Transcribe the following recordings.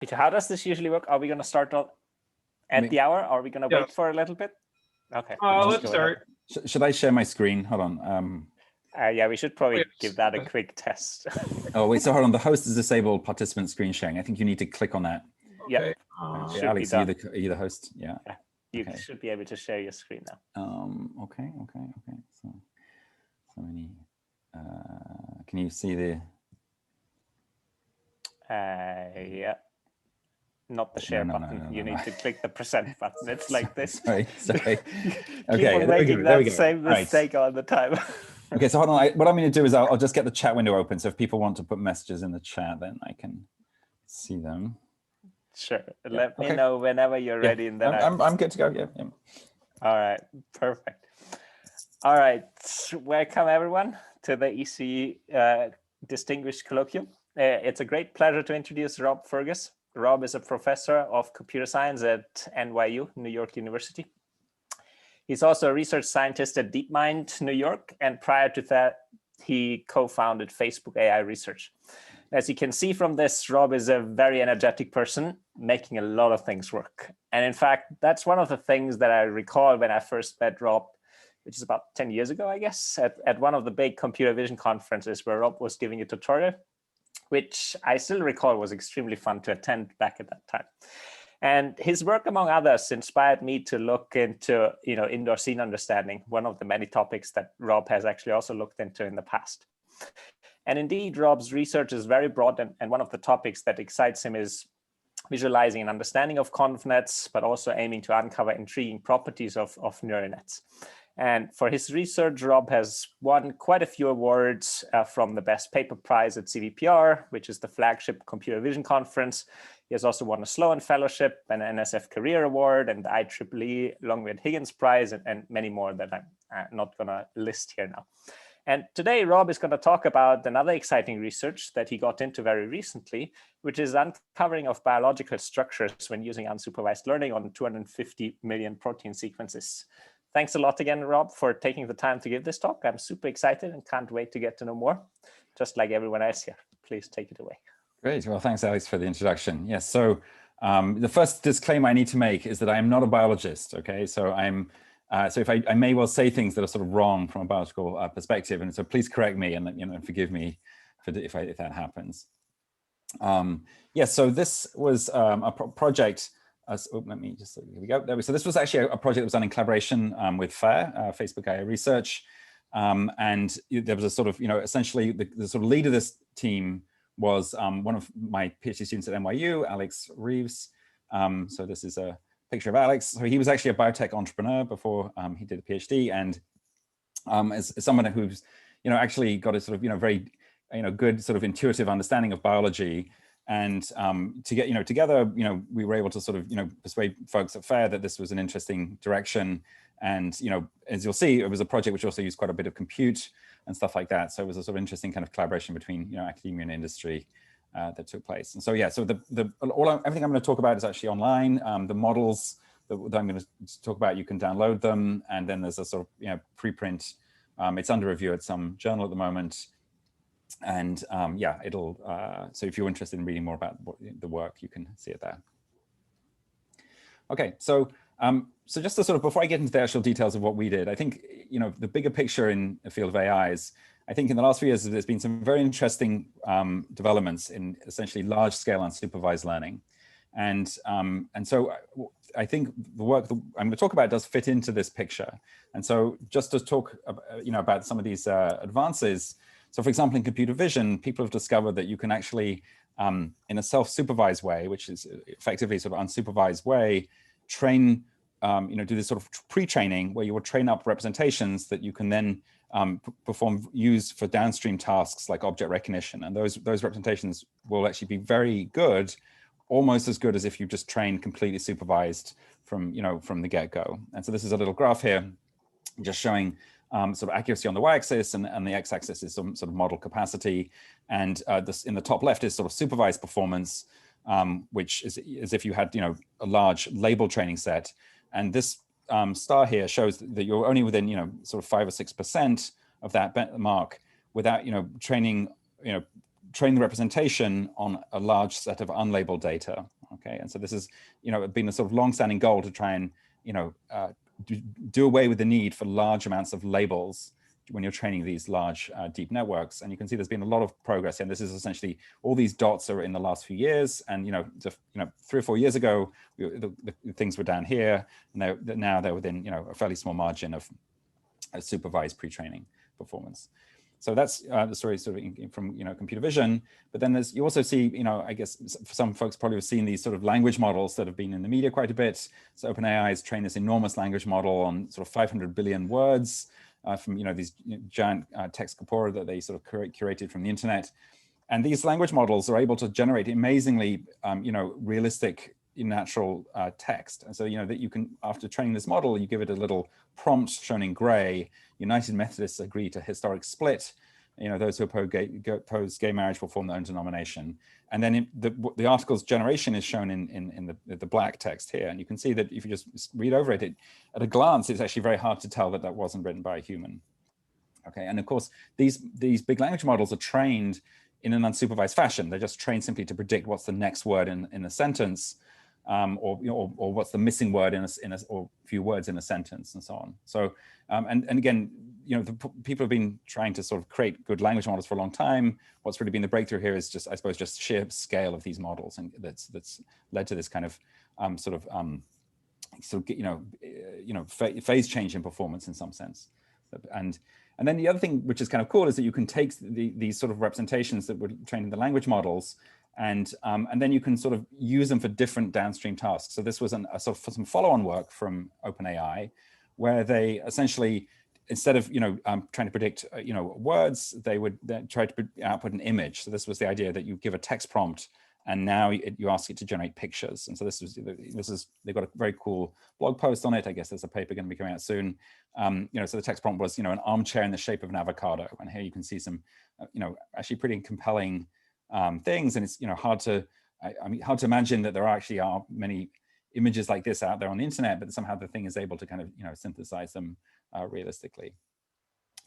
Peter, how does this usually work? Are we going to start at the hour? Or are we going to wait for a little bit? Okay. Let's start. Should I share my screen? Hold on. Yeah, we should probably give that a quick test. Oh, wait, so hold on. The host is disabled participant screen sharing. I think you need to click on that. Okay. Yeah, Alex, are you the host? Yeah. You should be able to share your screen now. Okay. So many. Can you see the? Yeah. Not the share button. You need to click the present button. It's like this. Sorry. Okay. People making that same mistake all the time. Okay, so hold on. What I'm going to do is I'll just get the chat window open. So if people want to put messages in the chat, then I can see them. Sure. Let me know whenever you're ready. And then I'm good to go. Yeah. All right. Perfect. All right. Welcome, everyone, to the EC Distinguished Colloquium. It's a great pleasure to introduce Rob Fergus. Rob is a professor of computer science at NYU, New York University. He's also a research scientist at DeepMind, New York. And prior to that, he co-founded Facebook AI Research. As you can see from this, Rob is a very energetic person, making a lot of things work. And in fact, that's one of the things that I recall when I first met Rob, which is about 10 years ago, I guess, at one of the big computer vision conferences where Rob was giving a tutorial, which I still recall was extremely fun to attend back at that time. And his work, among others, inspired me to look into indoor scene understanding, one of the many topics that Rob has actually also looked into in the past. And indeed, Rob's research is very broad, and one of the topics that excites him is visualizing an understanding of convnets, but also aiming to uncover intriguing properties of neural nets. And for his research, Rob has won quite a few awards from the Best Paper Prize at CVPR, which is the flagship computer vision conference. He has also won a Sloan Fellowship, an NSF Career Award, and the IEEE Longbeard-Higgins Prize, and many more that I'm not going to list here now. And today, Rob is going to talk about another exciting research that he got into very recently, which is uncovering of biological structures when using unsupervised learning on 250 million protein sequences. Thanks a lot again, Rob, for taking the time to give this talk. I'm super excited and can't wait to get to know more, just like everyone else here. Please take it away. Great. Well, thanks, Alex, for the introduction. Yes. So the first disclaimer I need to make is that I am not a biologist. Okay. So so if I may well say things that are sort of wrong from a biological perspective, and so please correct me and forgive me if that happens. Yes. So this was a project. Let me just, here we go. So this was actually a project that was done in collaboration with Facebook AI Research. And there was a sort of, essentially the sort of lead of this team was one of my PhD students at NYU, Alex Reeves. So this is a picture of Alex. So he was actually a biotech entrepreneur before he did a PhD. And as someone who's, actually got a sort of, very, good sort of intuitive understanding of biology. And to get, together, we were able to sort of, persuade folks at FAIR that this was an interesting direction. And, as you'll see, it was a project which also used quite a bit of compute and stuff like that. So it was a sort of interesting kind of collaboration between, academia and industry that took place. And so, yeah, so everything I'm going to talk about is actually online. The models that I'm going to talk about, you can download them. And then there's a sort of, preprint. It's under review at some journal at the moment. And yeah, so if you're interested in reading more about the work, you can see it there. Okay, so just to sort of, before I get into the actual details of what we did, I think, the bigger picture in the field of AI is, I think in the last few years, there's been some very interesting developments in essentially large scale unsupervised learning. And so I think the work that I'm going to talk about does fit into this picture. And so just to talk, about some of these advances. So for example, in computer vision, people have discovered that you can actually, in a self-supervised way, which is effectively sort of unsupervised way, train, do this sort of pre-training where you will train up representations that you can then use for downstream tasks like object recognition. And those representations will actually be very good, almost as good as if you just trained completely supervised from the get-go. And so this is a little graph here, just showing sort of accuracy on the y-axis, and the x-axis is some sort of model capacity. And this in the top left is sort of supervised performance, which is as if you had a large label training set. And this star here shows that you're only within sort of 5 or 6% of that mark without training train the representation on a large set of unlabeled data. Okay, and so this is, been a sort of long-standing goal to try and, do away with the need for large amounts of labels when you're training these large deep networks. And you can see there's been a lot of progress, and this is essentially all these dots are in the last few years. And just 3 or 4 years ago, the things were down here, and now they're within a fairly small margin of supervised pre-training performance. So that's the story sort of from computer vision. But then you also see, I guess some folks probably have seen these sort of language models that have been in the media quite a bit. So OpenAI has trained this enormous language model on sort of 500 billion words from these giant text corpora that they sort of curated from the internet. And these language models are able to generate amazingly realistic natural text. And so that you can, after training this model, you give it a little prompt shown in gray. United Methodists agree to historic split. Those who oppose gay marriage will form their own denomination. And then the article's generation is shown in the black text here. And you can see that if you just read over it, at a glance, it's actually very hard to tell that that wasn't written by a human. Okay, and of course, these big language models are trained in an unsupervised fashion. They're just trained simply to predict what's the next word in a sentence, or what's the missing word in a or few words in a sentence, and so on. So and again, people have been trying to sort of create good language models for a long time. What's really been the breakthrough here is just, I suppose, just sheer scale of these models, and that's led to this kind of phase change in performance in some sense. And then the other thing which is kind of cool is that you can take these sort of representations that were trained in the language models, and then you can sort of use them for different downstream tasks. So this was some follow-on work from OpenAI, where they essentially, instead of trying to predict words, they would then try to output an image. So this was the idea that you give a text prompt, and now you ask it to generate pictures. And so this is they've got a very cool blog post on it. I guess there's a paper going to be coming out soon. So the text prompt was an armchair in the shape of an avocado, and here you can see some actually pretty compelling things. And it's hard to imagine that there actually are many images like this out there on the internet, but somehow the thing is able to kind of synthesize them realistically.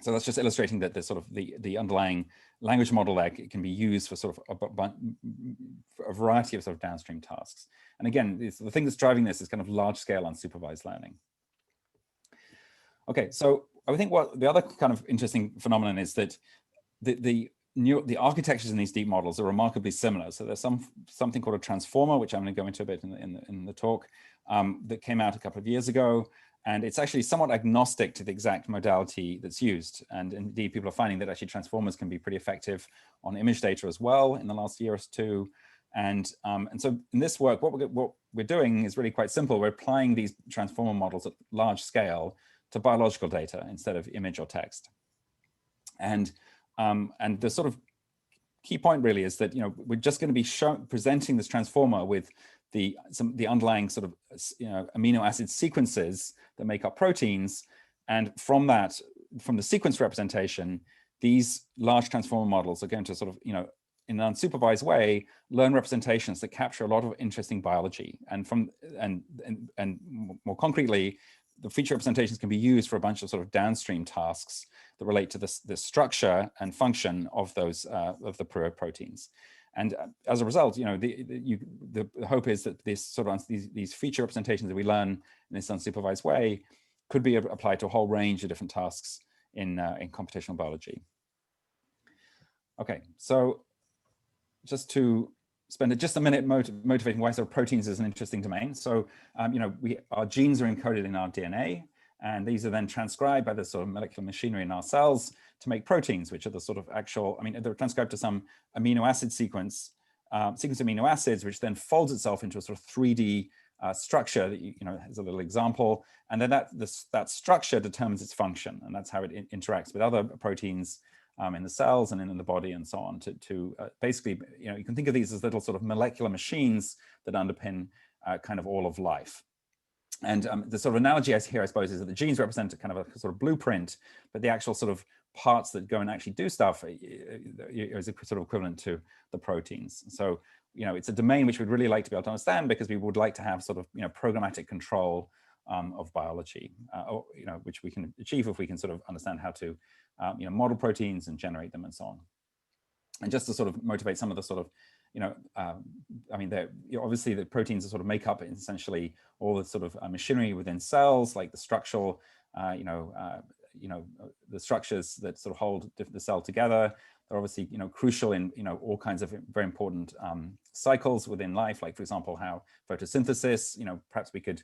So that's just illustrating that there's sort of the underlying language model there can be used for sort of a variety of sort of downstream tasks. And again, the thing that's driving this is kind of large scale unsupervised learning. Okay, so I think what the other kind of interesting phenomenon is that the architectures in these deep models are remarkably similar. So there's something called a transformer, which I'm going to go into a bit in the talk, that came out a couple of years ago. And it's actually somewhat agnostic to the exact modality that's used. And indeed, people are finding that actually transformers can be pretty effective on image data as well in the last year or two. And so in this work, what we're doing is really quite simple. We're applying these transformer models at large scale to biological data instead of image or text. And the sort of key point really is that we're just going to be presenting this transformer with the underlying sort of amino acid sequences that make up proteins, and from the sequence representation, these large transformer models are going to sort of in an unsupervised way learn representations that capture a lot of interesting biology, and more concretely, the feature representations can be used for a bunch of sort of downstream tasks that relate to the structure and function of those of the proteins. And as a result, the hope is that this sort of these feature representations that we learn in this unsupervised way could be applied to a whole range of different tasks in computational biology. Okay, so just to spend just a minute motivating why sort of proteins is an interesting domain. So, our genes are encoded in our DNA, and these are then transcribed by the sort of molecular machinery in our cells to make proteins, which are the sort of actual, they're transcribed to some amino acid sequence of amino acids, which then folds itself into a sort of 3D structure that has a little example. And then that structure determines its function, and that's how it interacts with other proteins in the cells and in the body and so on to basically, you can think of these as little sort of molecular machines that underpin kind of all of life. And the sort of analogy I suppose, is that the genes represent a kind of a sort of blueprint, but the actual sort of parts that go and actually do stuff is sort of equivalent to the proteins. So, it's a domain which we'd really like to be able to understand, because we would like to have sort of, programmatic control of biology, which we can achieve if we can sort of understand how to, model proteins and generate them and so on. And just to sort of motivate some of the sort of, I mean, obviously the proteins sort of make up essentially all the sort of machinery within cells, like the structural, the structures that sort of hold the cell together. They're obviously, crucial in, all kinds of very important cycles within life, like, for example, how photosynthesis, perhaps we could,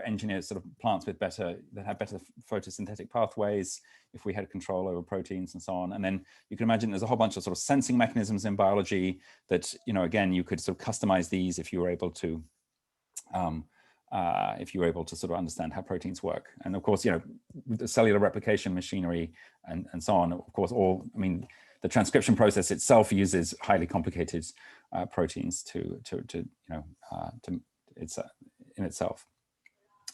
engineer sort of plants with that have better photosynthetic pathways if we had control over proteins and so on. And then you can imagine there's a whole bunch of sort of sensing mechanisms in biology that, again, you could sort of customize these if you were able to, sort of understand how proteins work. And of course, the cellular replication machinery and so on, of course, the transcription process itself uses highly complicated proteins in itself.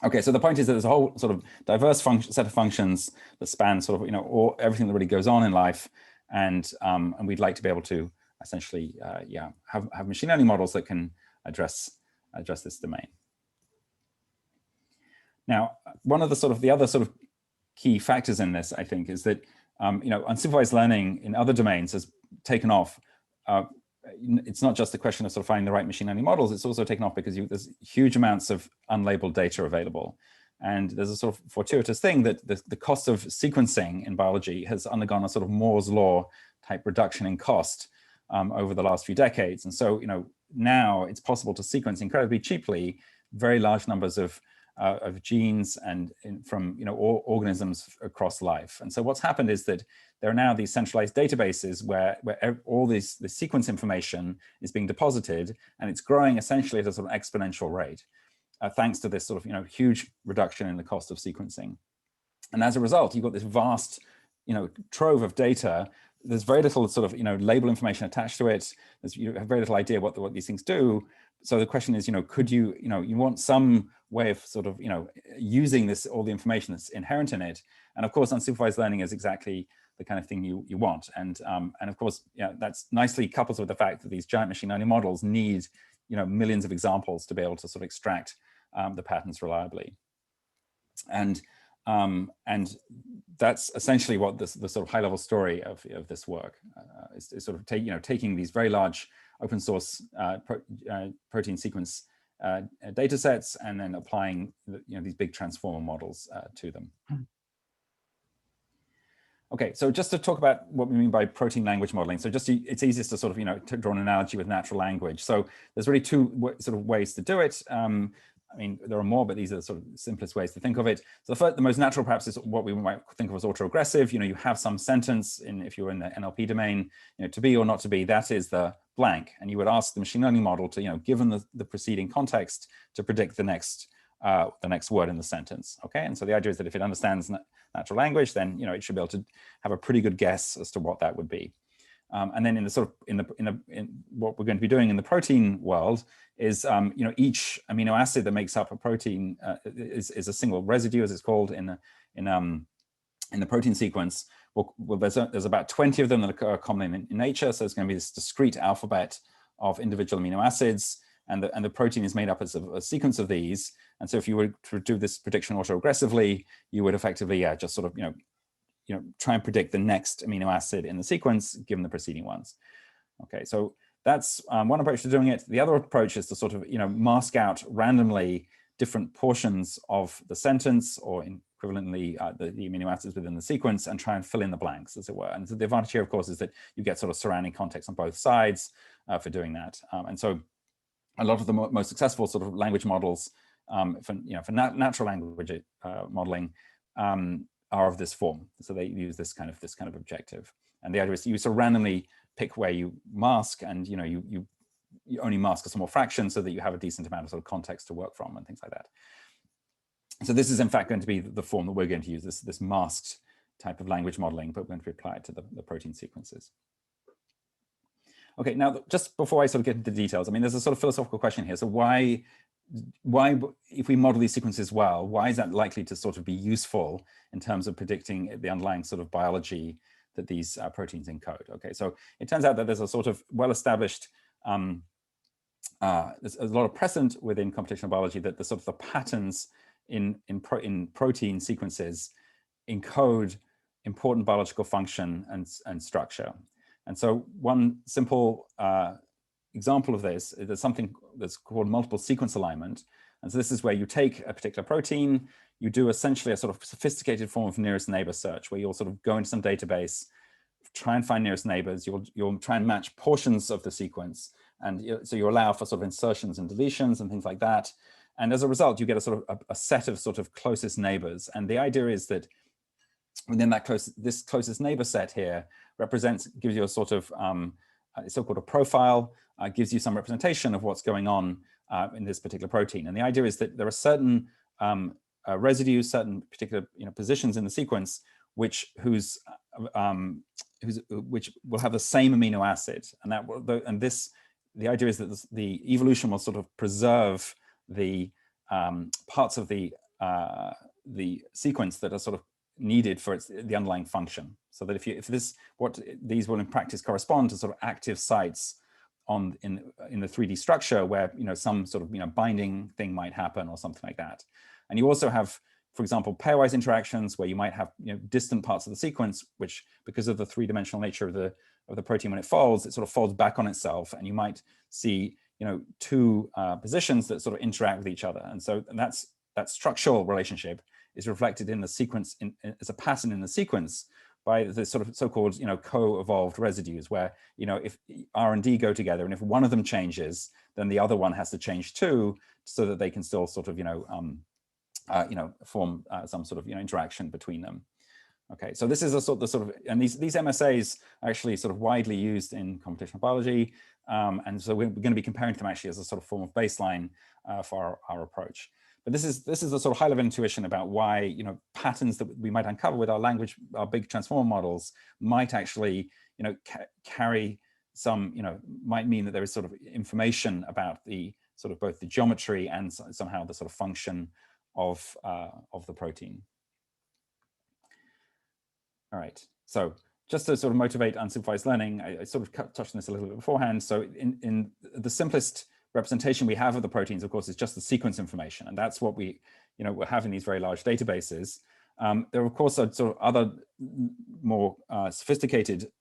Okay, so the point is that there's a whole sort of diverse set of functions that span sort of everything that really goes on in life, and we'd like to be able to essentially have machine learning models that can address this domain. Now, one of the other sort of key factors in this, I think, is that unsupervised learning in other domains has taken off. It's not just a question of sort of finding the right machine learning models, it's also taken off because there's huge amounts of unlabeled data available. And there's a sort of fortuitous thing that the cost of sequencing in biology has undergone a sort of Moore's law type reduction in cost over the last few decades. And so, now it's possible to sequence incredibly cheaply very large numbers of genes and from all organisms across life. And so what's happened is that there are now these centralized databases where all the sequence information is being deposited, and it's growing essentially at a sort of exponential rate, thanks to this sort of huge reduction in the cost of sequencing. And as a result, you've got this vast trove of data. There's very little sort of label information attached to it. You have very little idea what these things do. So the question is, could you want some way of sort of using all the information that's inherent in it. And of course, unsupervised learning is exactly the kind of thing you want. And of course, that's nicely coupled with the fact that these giant machine learning models need millions of examples to be able to sort of extract the patterns reliably. And that's essentially what the sort of high level story of this work is sort of taking these very large open source protein sequence data sets and then applying these big transformer models to them. Okay, so just to talk about what we mean by protein language modeling. So it's easiest to sort of to draw an analogy with natural language. So there's really two sort of ways to do it. I mean, there are more, but these are the sort of simplest ways to think of it. So the most natural perhaps is what we might think of as autoaggressive. You have some sentence if you're in the NLP domain, to be or not to be, that is the blank. And you would ask the machine learning model to, given the preceding context, to predict the next word in the sentence. Okay, and so the idea is that if it understands natural language, then it should be able to have a pretty good guess as to what that would be. And then in what we're going to be doing in the protein world is each amino acid that makes up a protein is a single residue, as it's called in the protein sequence. Well, there's about 20 of them that are common in nature. So it's going to be this discrete alphabet of individual amino acids, and the protein is made up as a sequence of these. And so if you were to do this prediction autoaggressively, you would effectively just sort of try and predict the next amino acid in the sequence given the preceding ones. Okay, so that's one approach to doing it. The other approach is to sort of mask out randomly different portions of the sentence, or equivalently the amino acids within the sequence, and try and fill in the blanks, as it were. And so the advantage here, of course, is that you get sort of surrounding context on both sides for doing that. And so a lot of the most successful sort of language models for natural language modeling are of this form. So they use this kind of objective. And the idea is you sort of randomly pick where you mask, and you only mask a small fraction so that you have a decent amount of sort of context to work from and things like that. So this is in fact going to be the form that we're going to use, this masked type of language modeling, but we're going to apply it to the protein sequences. Okay, now just before I sort of get into details, I mean, there's a sort of philosophical question here. So why, if we model these sequences well, why is that likely to sort of be useful in terms of predicting the underlying sort of biology that these proteins encode? Okay, so it turns out that there's a sort of well-established, there's a lot of precedent within computational biology that the sort of the patterns in protein sequences encode important biological function and structure. And so one simple example of this is there's something that's called multiple sequence alignment. And so this is where you take a particular protein, you do essentially a sort of sophisticated form of nearest neighbor search, where you'll sort of go into some database, try and find nearest neighbors, you'll try and match portions of the sequence. And so you allow for sort of insertions and deletions and things like that. And as a result, you get a sort of a set of sort of closest neighbors. And the idea is that within that this closest neighbor set here gives you a sort of so-called a profile, gives you some representation of what's going on in this particular protein. And the idea is that there are certain residues, certain particular positions in the sequence which will have the same amino acid, and the idea is that the evolution will sort of preserve the parts of the sequence that are sort of needed for the underlying function, so that these will in practice correspond to sort of active sites in the 3D structure where some sort of binding thing might happen or something like that. And you also have, for example, pairwise interactions where you might have distant parts of the sequence, which, because of the three-dimensional nature of the protein when it folds back on itself, and you might see two positions that sort of interact with each other. And so that structural relationship is reflected in the sequence as a pattern in the sequence by the sort of so-called co-evolved residues, where if R and D go together, and if one of them changes, then the other one has to change too, so that they can still sort of form some sort of interaction between them. Okay, so this is a sort of, and these MSAs are actually sort of widely used in computational biology, and so we're going to be comparing them actually as a sort of form of baseline for our approach. But this is a sort of high-level intuition about why patterns that we might uncover with our big transformer models might actually carry some might mean that there is sort of information about the sort of both the geometry and somehow the sort of function of the protein. All right, so just to sort of motivate unsupervised learning, I sort of touched on this a little bit beforehand. So in the simplest representation we have of the proteins, of course, is just the sequence information, and that's what we have in these very large databases. There, of course, are sort of other more sophisticated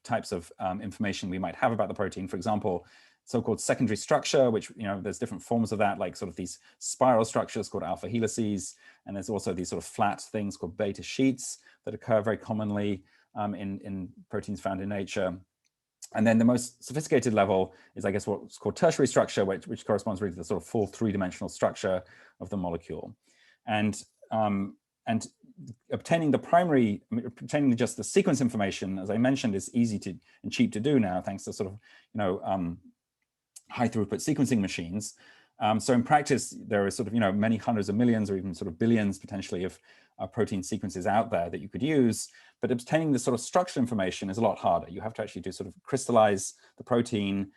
types of information we might have about the protein. For example, so-called secondary structure, which there's different forms of that, like sort of these spiral structures called alpha helices, and there's also these sort of flat things called beta sheets that occur very commonly in proteins found in nature. And then the most sophisticated level is, I guess, what's called tertiary structure, which corresponds really to the sort of full three-dimensional structure of the molecule. And obtaining just the sequence information, as I mentioned, is easy and cheap to do now, thanks to sort of high throughput sequencing machines. So in practice, there are sort of many hundreds of millions or even sort of billions potentially of protein sequences out there that you could use, but obtaining the sort of structural information is a lot harder. You have to actually sort of crystallize the protein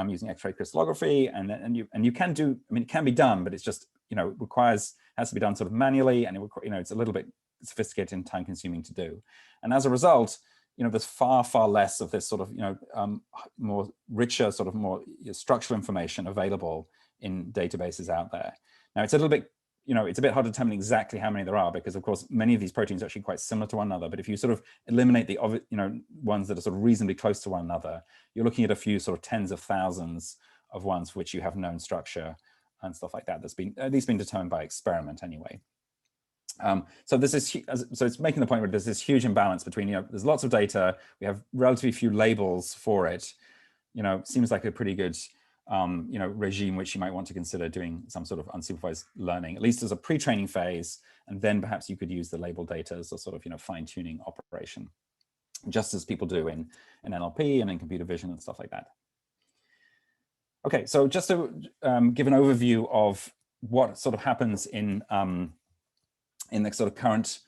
using X-ray crystallography, and you can do. I mean, it can be done, but it's just has to be done sort of manually, and it's a little bit sophisticated and time consuming to do. And as a result, there's far less of this sort of more richer sort of more structural information available in databases out there. Now it's a little bit it's a bit hard to determine exactly how many there are, because of course many of these proteins are actually quite similar to one another. But if you sort of eliminate the ones that are sort of reasonably close to one another, you're looking at a few sort of tens of thousands of ones for which you have known structure and stuff like that. That's been at least been determined by experiment anyway. So it's making the point where there's this huge imbalance between there's lots of data, we have relatively few labels for it. Seems like a pretty good regime which you might want to consider doing some sort of unsupervised learning, at least as a pre-training phase, and then perhaps you could use the label data as a sort of fine-tuning operation, just as people do in NLP and in computer vision and stuff like that. Okay, so just to give an overview of what sort of happens in the sort of current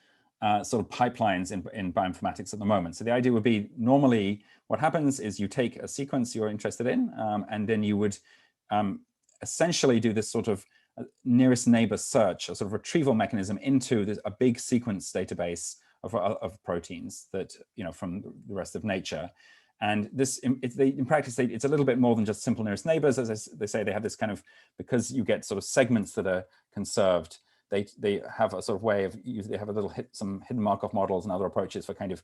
sort of pipelines in bioinformatics at the moment. So the idea would be, normally what happens is you take a sequence you're interested in, and then you would essentially do this sort of nearest neighbor search, a sort of retrieval mechanism into a big sequence database of proteins that, from the rest of nature. And this, in practice, it's a little bit more than just simple nearest neighbors. As they say, they have this kind of, because you get sort of segments that are conserved, they have a sort of way of they have a little some hidden Markov models and other approaches for kind of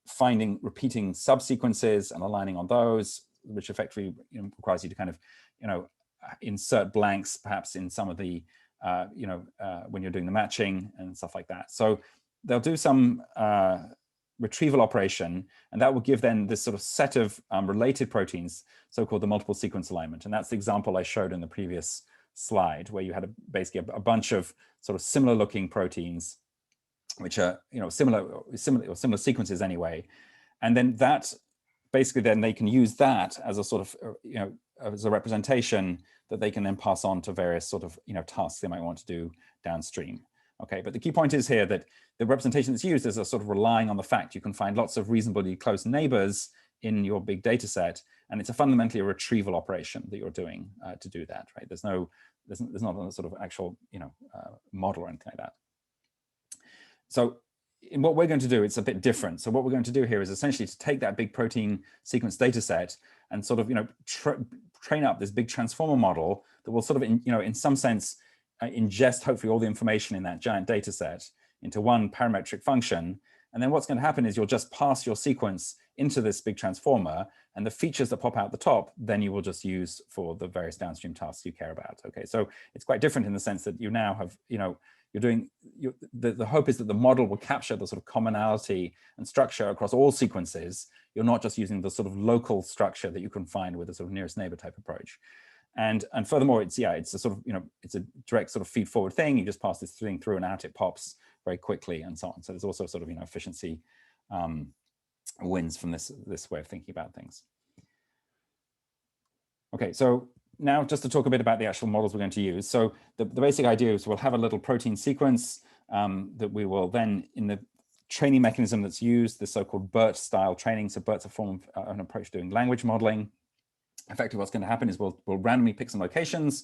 finding repeating subsequences and aligning on those, which effectively requires you to kind of insert blanks perhaps in some of the when you're doing the matching and stuff like that. So they'll do some retrieval operation, and that will give then this sort of set of related proteins, so-called the multiple sequence alignment. And that's the example I showed in the previous slide, where you had basically a bunch of sort of similar looking proteins, which are similar sequences anyway. And then that basically then they can use that as a sort of as a representation that they can then pass on to various sort of tasks they might want to do downstream. Okay, but the key point is here that the representation that's used is a sort of relying on the fact you can find lots of reasonably close neighbors in your big data set, and it's fundamentally a retrieval operation that you're doing to do that, right? There's not a sort of actual model or anything like that. So in what we're going to do, it's a bit different. So what we're going to do here is essentially to take that big protein sequence data set and sort of train up this big transformer model that will sort of in some sense ingest hopefully all the information in that giant data set into one parametric function. And then what's going to happen is you'll just pass your sequence into this big transformer, and the features that pop out the top, then you will just use for the various downstream tasks you care about. Okay, so it's quite different in the sense that you now have, the hope is that the model will capture the sort of commonality and structure across all sequences. You're not just using the sort of local structure that you can find with a sort of nearest neighbor type approach. And furthermore, it's a sort of, it's a direct sort of feed forward thing. You just pass this thing through and out it pops very quickly and so on. So there's also sort of, efficiency wins from this way of thinking about things. Okay, so now just to talk a bit about the actual models we're going to use. So the basic idea is we'll have a little protein sequence that we will then, in the training mechanism that's used, the so-called BERT style training. So BERT's a form of an approach to doing language modeling. Effectively, what's going to happen is we'll randomly pick some locations,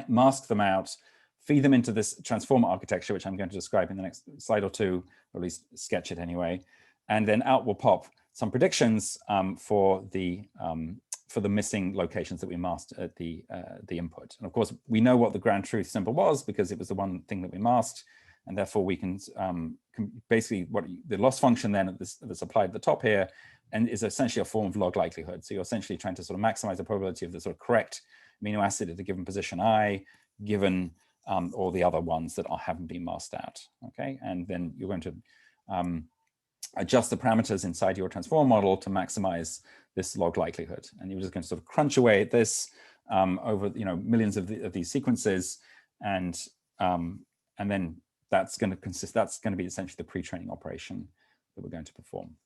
mask them out, feed them into this transformer architecture, which I'm going to describe in the next slide or two, or at least sketch it anyway. And then out will pop some predictions for the missing locations that we masked at the input. And of course, we know what the ground truth symbol was because it was the one thing that we masked, and therefore we can basically what the loss function then that's applied at the top here, and is essentially a form of log likelihood. So you're essentially trying to sort of maximize the probability of the sort of correct amino acid at a given position I, given all the other ones that haven't been masked out. Okay, and then you're going to adjust the parameters inside your transform model to maximize this log likelihood. And you're just going to sort of crunch away at this over millions of these sequences, and then that's going to be essentially the pre-training operation that we're going to perform.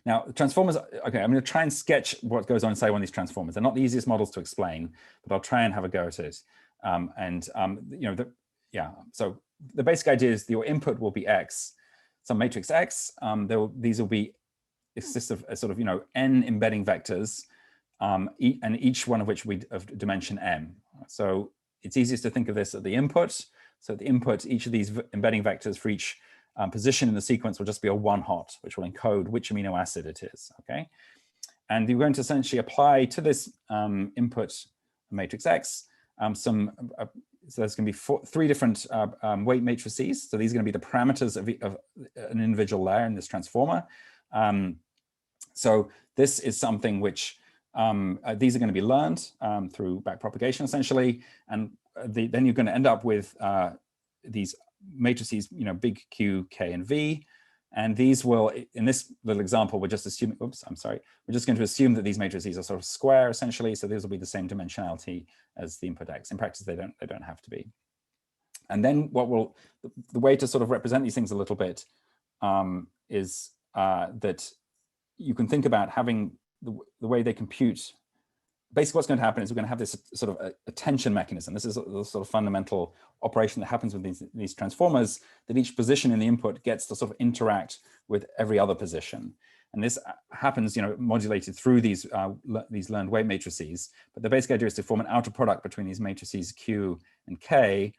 Now, transformers, okay, I'm going to try and sketch what goes on inside one of these transformers. They're not the easiest models to explain, but I'll try and have a go at it. So the basic idea is your input will be X, some matrix X. These will be consist of a sort of n embedding vectors, and each one of which will be of dimension m. So it's easiest to think of this at the input. So at the input, each of these embedding vectors for each position in the sequence will just be a one hot, which will encode which amino acid it is. Okay, and you're going to essentially apply to this input matrix X so there's going to be three different weight matrices. So these are going to be the parameters of an individual layer in this transformer. So this is something which these are going to be learned through backpropagation essentially, and then you're going to end up with these matrices, big Q, K, and V. And these will, in this little example, we're just assuming, oops, I'm sorry. We're just going to assume that these matrices are sort of square, essentially. So these will be the same dimensionality as the input X. In practice, they don't have to be. And then the way to sort of represent these things a little bit is that you can think about having the way they compute. Basically, what's going to happen is we're going to have this sort of attention mechanism. This is the sort of fundamental operation that happens with these transformers, that each position in the input gets to sort of interact with every other position. And this happens, modulated through these learned weight matrices. But the basic idea is to form an outer product between these matrices Q and K.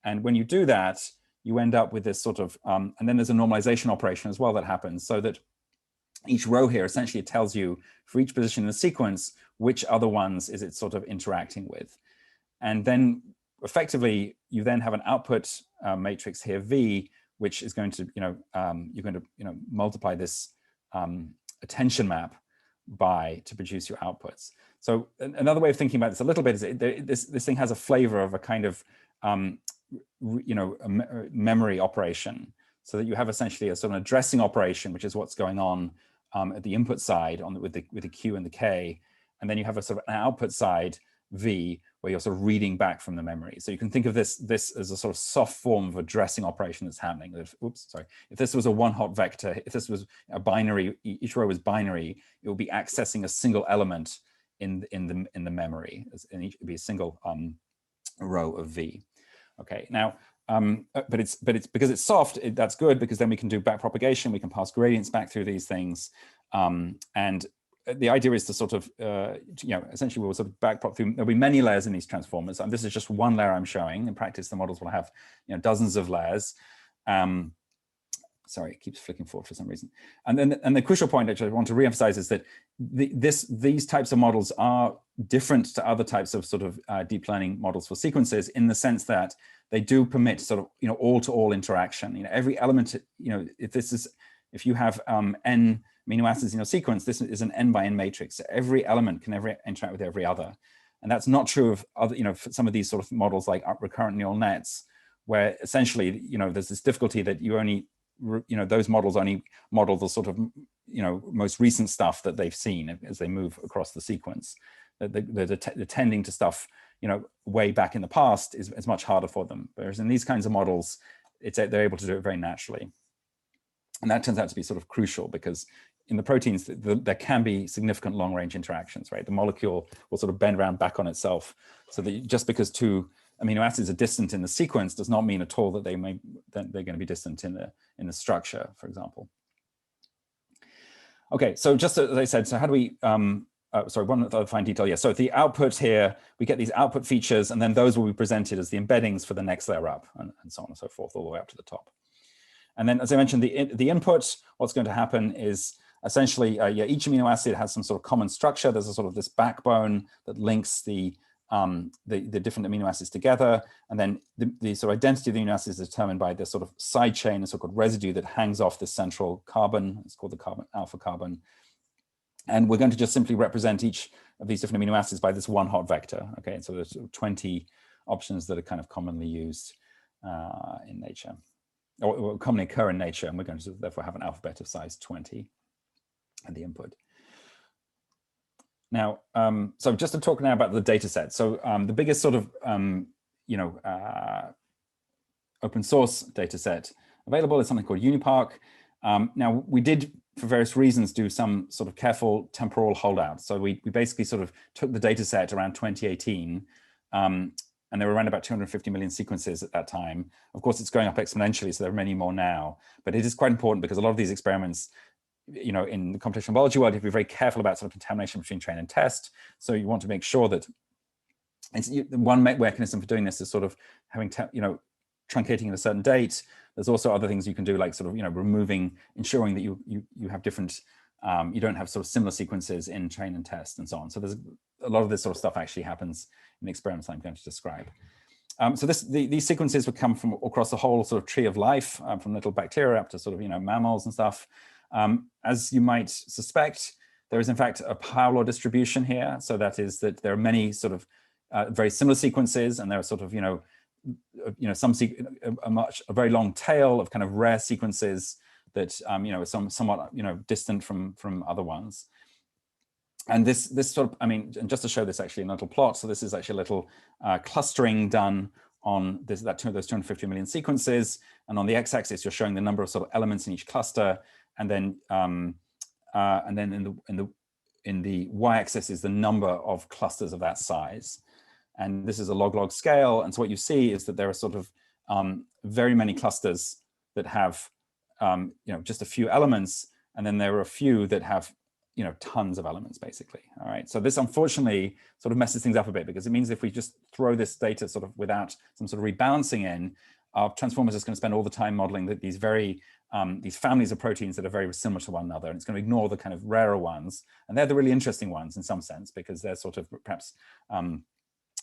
And when you do that, you end up with this sort of, and then there's a normalization operation as well that happens, so that each row here essentially tells you for each position in the sequence, which other ones is it sort of interacting with. And then effectively, you then have an output matrix here, V, which is going to, you're going to, multiply this attention map by to produce your outputs. So another way of thinking about this a little bit is this thing has a flavor of a kind of, a memory operation, so that you have essentially a sort of addressing operation, which is what's going on at the input side with the Q and the K, and then you have a sort of an output side, V, where you're sort of reading back from the memory. So you can think of this as a sort of soft form of addressing operation that's happening. If this was a one-hot vector, if this was a binary, each row was binary, it would be accessing a single element in the memory, and each would be a single row of V. Okay, now, but it's because it's soft, that's good, because then we can do back propagation, we can pass gradients back through these things, and the idea is to sort of, essentially we'll sort of backprop through, there'll be many layers in these transformers, and this is just one layer I'm showing. In practice, the models will have, dozens of layers. Sorry, it keeps flicking forward for some reason. And the crucial point actually I want to reemphasize is that these types of models are different to other types of sort of deep learning models for sequences, in the sense that they do permit sort of, all-to-all interaction. Every element, if you have n amino acids in your sequence, this is an n by n matrix. So every element can interact with every other. And that's not true of other, for some of these sort of models like recurrent neural nets, where essentially, there's this difficulty that you only, those models only model the sort of, most recent stuff that they've seen as they move across the sequence. The tending to stuff, way back in the past is much harder for them. Whereas in these kinds of models, they're able to do it very naturally. And that turns out to be sort of crucial, because in the proteins, there can be significant long-range interactions, right? The molecule will sort of bend around back on itself, so that just because two amino acids are distant in the sequence does not mean at all that they're going to be distant in the structure, for example. Okay, so just as I said, so how do we, sorry, one other fine detail, yeah. So the output here, we get these output features, and then those will be presented as the embeddings for the next layer up, and so on and so forth, all the way up to the top. And then, as I mentioned, the input, what's going to happen is essentially, each amino acid has some sort of common structure. There's a sort of this backbone that links the different amino acids together. And then the sort of identity of the amino acids is determined by this sort of side chain, a so-called residue that hangs off the central carbon. It's called the carbon, alpha carbon. And we're going to just simply represent each of these different amino acids by this one hot vector. Okay, and so there's 20 options that are kind of commonly used in nature, or commonly occur in nature, and we're going to therefore have an alphabet of size 20 at the input. Now, so just to talk now about the data set. So the biggest sort of, open source data set available is something called UniPark. Now, we did, for various reasons, do some sort of careful temporal holdout. So we basically sort of took the data set around 2018, and there were around about 250 million sequences at that time. Of course, it's going up exponentially, so there are many more now. But it is quite important, because a lot of these experiments, in the computational biology world, you have to be very careful about sort of contamination between train and test. So you want to make sure that one mechanism for doing this is sort of having, truncating at a certain date. There's also other things you can do, like sort of, ensuring that you have different, you don't have sort of similar sequences in train and test and so on. So there's a lot of this sort of stuff actually happens in the experiments I'm going to describe. So these sequences would come from across the whole sort of tree of life, from little bacteria up to sort of, mammals and stuff. As you might suspect, there is in fact a power law distribution here. So that is that there are many sort of very similar sequences, and there are sort of, a very long tail of kind of rare sequences that, somewhat, distant from other ones. And this sort of, and just to show this actually in a little plot, so this is actually a little clustering done on those 250 million sequences. And on the x-axis, you're showing the number of sort of elements in each cluster. And then in the y-axis is the number of clusters of that size. And this is a log-log scale. And so what you see is that there are sort of very many clusters that have, just a few elements. And then there are a few that have, tons of elements, basically. All right. So this, unfortunately, sort of messes things up a bit, because it means if we just throw this data sort of without some sort of rebalancing in, our transformers is going to spend all the time modeling that these families of proteins that are very similar to one another, and it's going to ignore the kind of rarer ones. And they're the really interesting ones in some sense, because they're sort of perhaps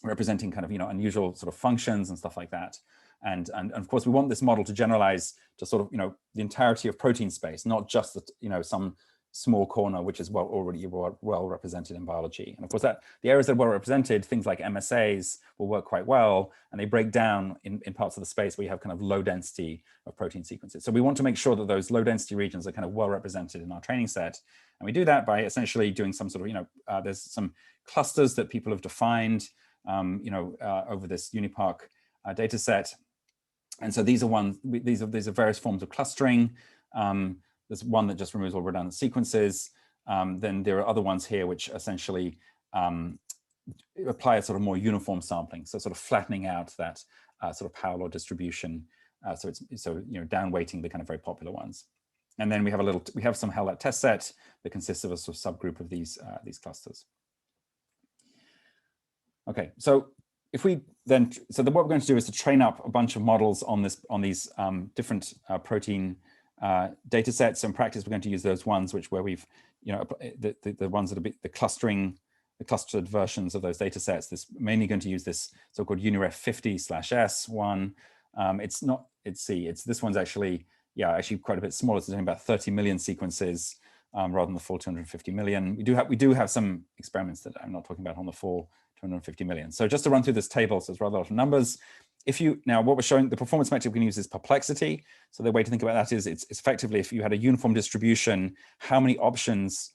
representing kind of, unusual sort of functions and stuff like that. And of course, we want this model to generalize to sort of, the entirety of protein space, not just the, some small corner, which is already well represented in biology. And of course, that the areas that are well represented, things like MSAs, will work quite well, and they break down in parts of the space where you have kind of low density of protein sequences. So we want to make sure that those low density regions are kind of well represented in our training set. And we do that by essentially doing some sort of, there's some clusters that people have defined, over this UniPark data set. And so these are various forms of clustering. There's one that just removes all redundant sequences. Then there are other ones here which essentially apply a sort of more uniform sampling, so sort of flattening out that sort of power law distribution. So down weighting the kind of very popular ones. And then we have some held out test set that consists of a sort of subgroup of these clusters. Okay, so what we're going to do is to train up a bunch of models on these different protein data sets. So in practice, we're going to use those ones where we've, the ones that are the clustered versions of those data sets. This mainly going to use this so-called UniRef 50/S one. This one's actually quite a bit smaller. It's only about 30 million sequences rather than the full 250 million. We do have some experiments that I'm not talking about on the full 250 million. So just to run through this table, so it's rather a lot of numbers. Now what we're showing, the performance metric we can use is Perplexity. So the way to think about that is it's effectively, if you had a uniform distribution, how many options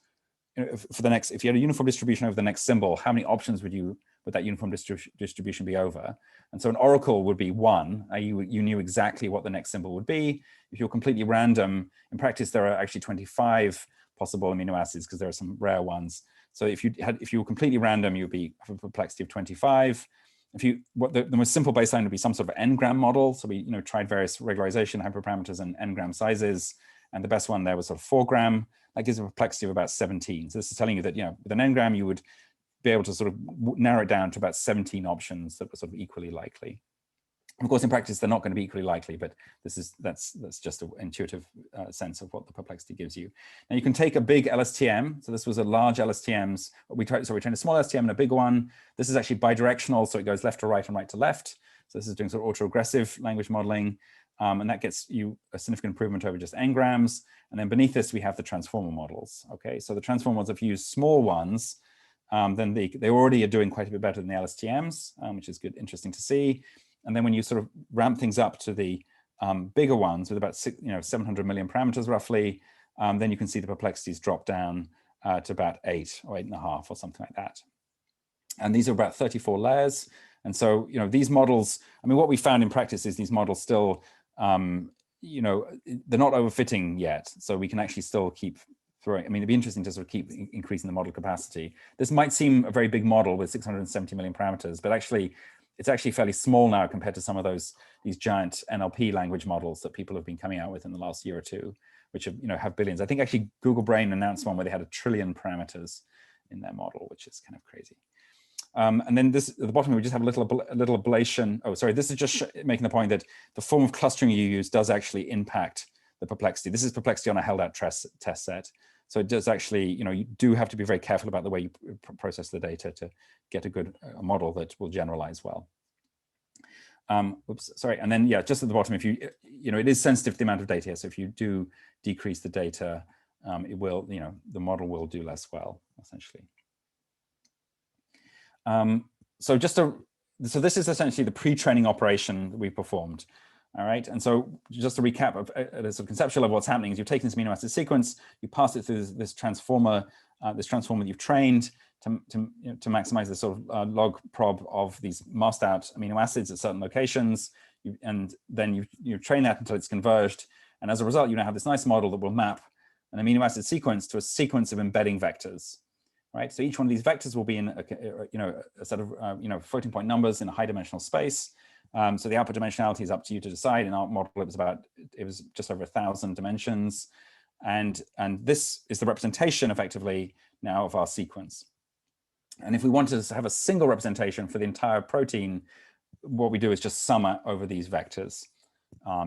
if you had a uniform distribution over the next symbol, how many options would that uniform distribution be over? And so an oracle would be 1. You knew exactly what the next symbol would be. If you're completely random, in practice there are actually 25 possible amino acids because there are some rare ones. So if you were completely random, you would have a perplexity of 25. The most simple baseline would be some sort of n-gram model. So we tried various regularization hyperparameters and n-gram sizes, and the best one there was sort of 4-gram. That gives a perplexity of about 17. So this is telling you that with an n-gram you would be able to sort of narrow it down to about 17 options that were sort of equally likely. Of course, in practice, they're not going to be equally likely, but that's just an intuitive sense of what the perplexity gives you. Now you can take a big LSTM. So this was a large LSTMs. We trained a small LSTM and a big one. This is actually bidirectional, so it goes left to right and right to left. So this is doing sort of autoaggressive language modeling, and that gets you a significant improvement over just n-grams. And then beneath this, we have the transformer models. Okay, so the transformer models, if you use small ones, then they already are doing quite a bit better than the LSTMs, which is good, interesting to see. And then when you sort of ramp things up to the bigger ones with about 700 million parameters roughly, then you can see the perplexities drop down to about 8 or 8.5 or something like that. And these are about 34 layers. And so, these models, I mean, what we found in practice is these models still, they're not overfitting yet. So we can actually still keep throwing. I mean, it'd be interesting to sort of keep increasing the model capacity. This might seem a very big model with 670 million parameters, but actually, it's actually fairly small now compared to some of these giant NLP language models that people have been coming out with in the last year or two, which have billions. I think actually Google Brain announced one where they had 1 trillion parameters in their model, which is kind of crazy. And then this at the bottom, we just have a little ablation. Oh, sorry, this is just making the point that the form of clustering you use does actually impact the perplexity. This is perplexity on a held out test set. So it does actually, you do have to be very careful about the way you process the data to get a good model that will generalize well. Oops, sorry. And then, just at the bottom, if it is sensitive to the amount of data. So if you do decrease the data, it will, the model will do less well, essentially. So this is essentially the pre-training operation that we performed. All right, and so just to recap at a sort of conceptual level, what's happening is you've taken this amino acid sequence, you pass it through this transformer that you've trained to maximize the sort of log prob of these masked out amino acids at certain locations, and then you train that until it's converged, and as a result, you now have this nice model that will map an amino acid sequence to a sequence of embedding vectors. Right, so each one of these vectors will be in a set of floating point numbers in a high dimensional space. So the output dimensionality is up to you to decide. In our model, it was just over 1,000 dimensions, and this is the representation effectively now of our sequence. And if we wanted to have a single representation for the entire protein, what we do is just sum over these vectors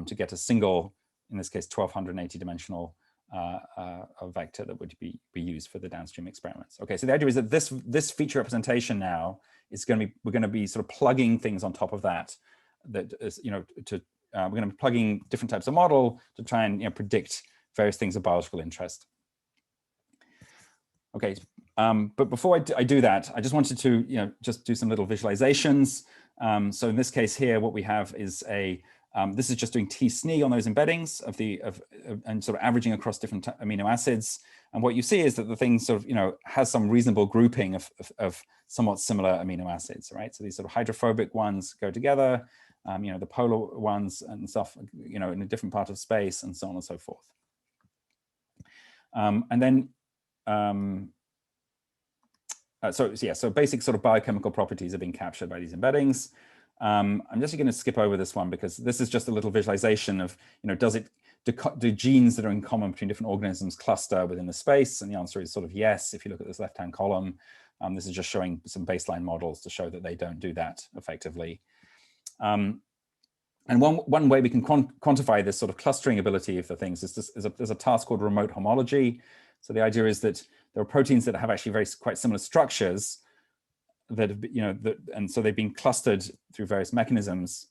to get a single, in this case, 1,280 dimensional a vector that would be used for the downstream experiments. Okay, so the idea is that this feature representation now we're going to be sort of plugging things on top of that. That is, we're going to be plugging different types of model to try and predict various things of biological interest. Okay, but before I do that, I just wanted to just do some little visualizations. So in this case here, what we have is this is just doing t-SNE on those embeddings and sort of averaging across different amino acids. And what you see is that the thing sort of has some reasonable grouping of somewhat similar amino acids, right? So these sort of hydrophobic ones go together, the polar ones and stuff, in a different part of space, and so on and so forth. And then so basic sort of biochemical properties are being captured by these embeddings. I'm just going to skip over this one because this is just a little visualization of, do genes that are in common between different organisms cluster within the space? And the answer is sort of yes. If you look at this left-hand column, this is just showing some baseline models to show that they don't do that effectively. And one way we can quantify this sort of clustering ability of the things is there's a task called remote homology. So the idea is that there are proteins that have actually quite similar structures that have, and so they've been clustered through various mechanisms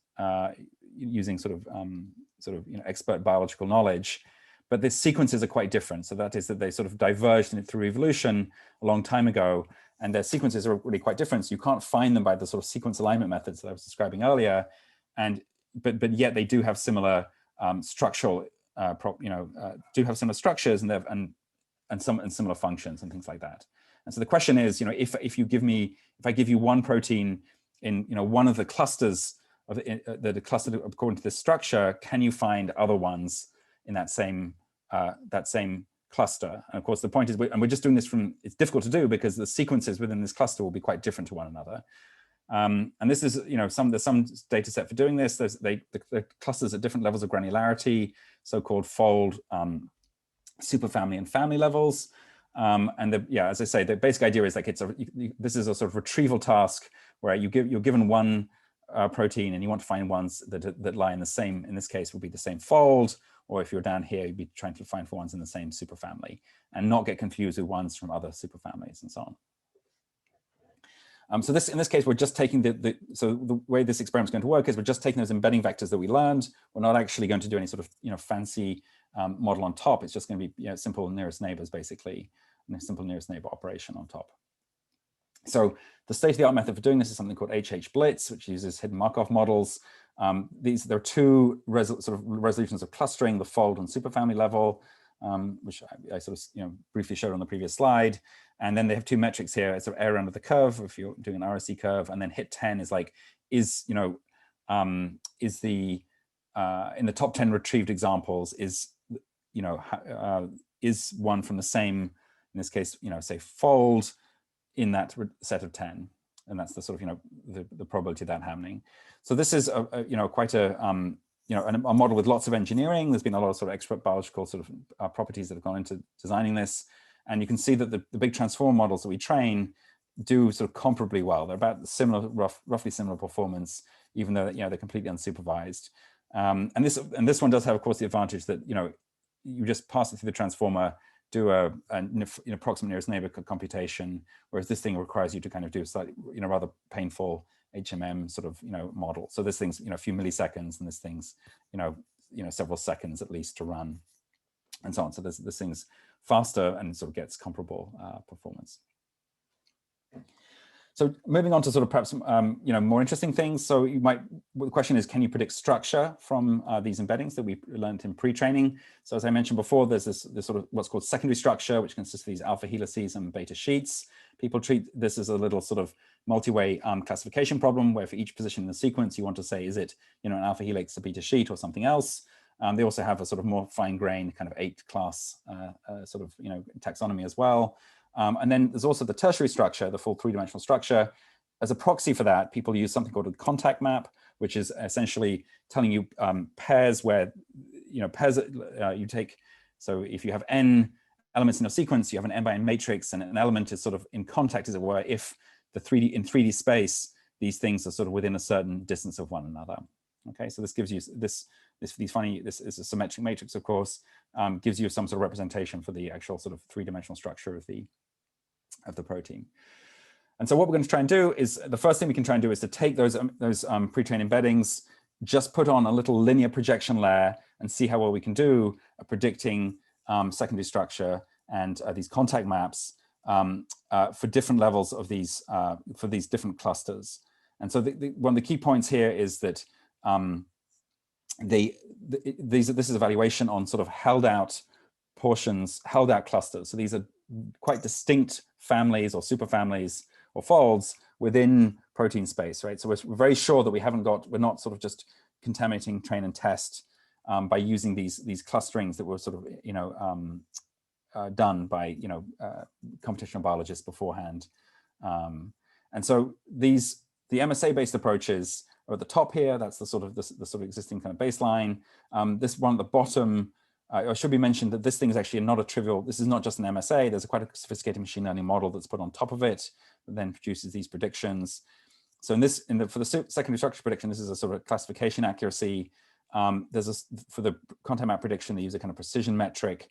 using sort of expert biological knowledge, but the sequences are quite different. So that is that they sort of diverged through evolution a long time ago, and their sequences are really quite different. So you can't find them by the sort of sequence alignment methods that I was describing earlier, but yet they do have similar structural, do have similar structures and similar functions and things like that. And so the question is, if I give you one protein in one of the clusters that are clustered according to this structure, can you find other ones in that same cluster? And of course, the point is, and we're just doing this it's difficult to do because the sequences within this cluster will be quite different to one another. And this is, there's some data set for doing this. The clusters at different levels of granularity, so-called fold, superfamily and family levels. As I say, the basic idea is like this is a sort of retrieval task where you're given one protein and you want to find ones that lie in the same, in this case would be the same fold, or if you're down here, you'd be trying to find for ones in the same superfamily and not get confused with ones from other superfamilies and so on. So in this case, we're just taking so the way this experiment is going to work is we're just taking those embedding vectors that we learned. We're not actually going to do any sort of fancy model on top. It's just going to be simple nearest neighbors basically, and a simple nearest neighbor operation on top. So the state-of-the-art method for doing this is something called HH-Blitz, which uses hidden Markov models. There are two sort of resolutions of clustering, the fold and superfamily level, which I sort of briefly showed on the previous slide. And then they have two metrics here. It's sort of area under the curve if you're doing an RSE curve, and then hit 10 is like, is in the top 10 retrieved examples is one from the same, in this case, say fold in that set of 10, and that's the sort of the probability of that happening. So this is quite a model with lots of engineering. There's been a lot of sort of expert biological sort of properties that have gone into designing this, and you can see that the big transform models that we train do sort of comparably well. They're about similar, roughly similar performance, even though they're completely unsupervised. And this one does have, of course, the advantage that you just pass it through the transformer, do an approximate nearest neighbor computation, whereas this thing requires you to kind of do a slightly rather painful HMM sort of model. So this thing's a few milliseconds, and this thing's several seconds at least to run, and so on. So this thing's faster and sort of gets comparable performance. So moving on to sort of perhaps more interesting things. So the question is, can you predict structure from these embeddings that we learned in pre-training? So as I mentioned before, there's this sort of what's called secondary structure, which consists of these alpha helices and beta sheets. People treat this as a little sort of multi-way classification problem, where for each position in the sequence, you want to say, is it an alpha helix, a beta sheet, or something else? They also have a sort of more fine-grained kind of 8-class sort of taxonomy as well. And then there's also the tertiary structure, the full 3-dimensional structure. As a proxy for that, people use something called a contact map, which is essentially telling you pairs where, pairs you take. So if you have n elements in a sequence, you have an n by n matrix, and an element is sort of in contact, as it were, if in 3D space, these things are sort of within a certain distance of one another. Okay, so this gives you this is a symmetric matrix, of course, gives you some sort of representation for the actual sort of 3-dimensional structure of the protein. And so what we're going to try and do is, the first thing we can try and do is to take those pre-trained embeddings, just put on a little linear projection layer and see how well we can do at predicting secondary structure and these contact maps for different levels of these, for these different clusters. And so one of the key points here is that this is evaluation on sort of held out portions, held out clusters. So these are quite distinct families or superfamilies or folds within protein space, right? So we're very sure that we're not sort of just contaminating train and test by using these clusterings that were sort of, done by, computational biologists beforehand. And so the MSA-based approaches are at the top here. That's the sort of existing kind of baseline. This one at the bottom, it should be mentioned that this thing is actually not a trivial, this is not just an MSA, there's quite a sophisticated machine learning model that's put on top of it that then produces these predictions. So for the secondary structure prediction, this is a sort of classification accuracy. For the contact map prediction, they use a kind of precision metric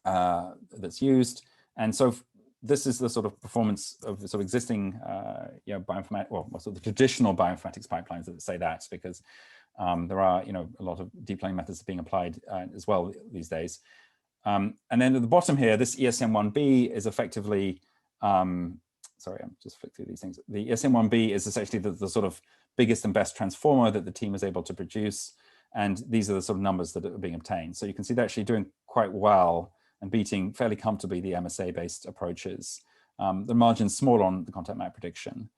that's used. And so this is the sort of performance of the sort of existing bioinformatics, well, sort of the traditional bioinformatics pipelines that say that, because there are a lot of deep learning methods being applied as well these days. And then at the bottom here, this ESM1B is effectively, sorry, I'm just flicking through these things. The ESM1B is essentially the sort of biggest and best transformer that the team is able to produce. And these are the sort of numbers that are being obtained. So you can see they're actually doing quite well and beating fairly comfortably the MSA-based approaches. The margin's small on the contact map prediction.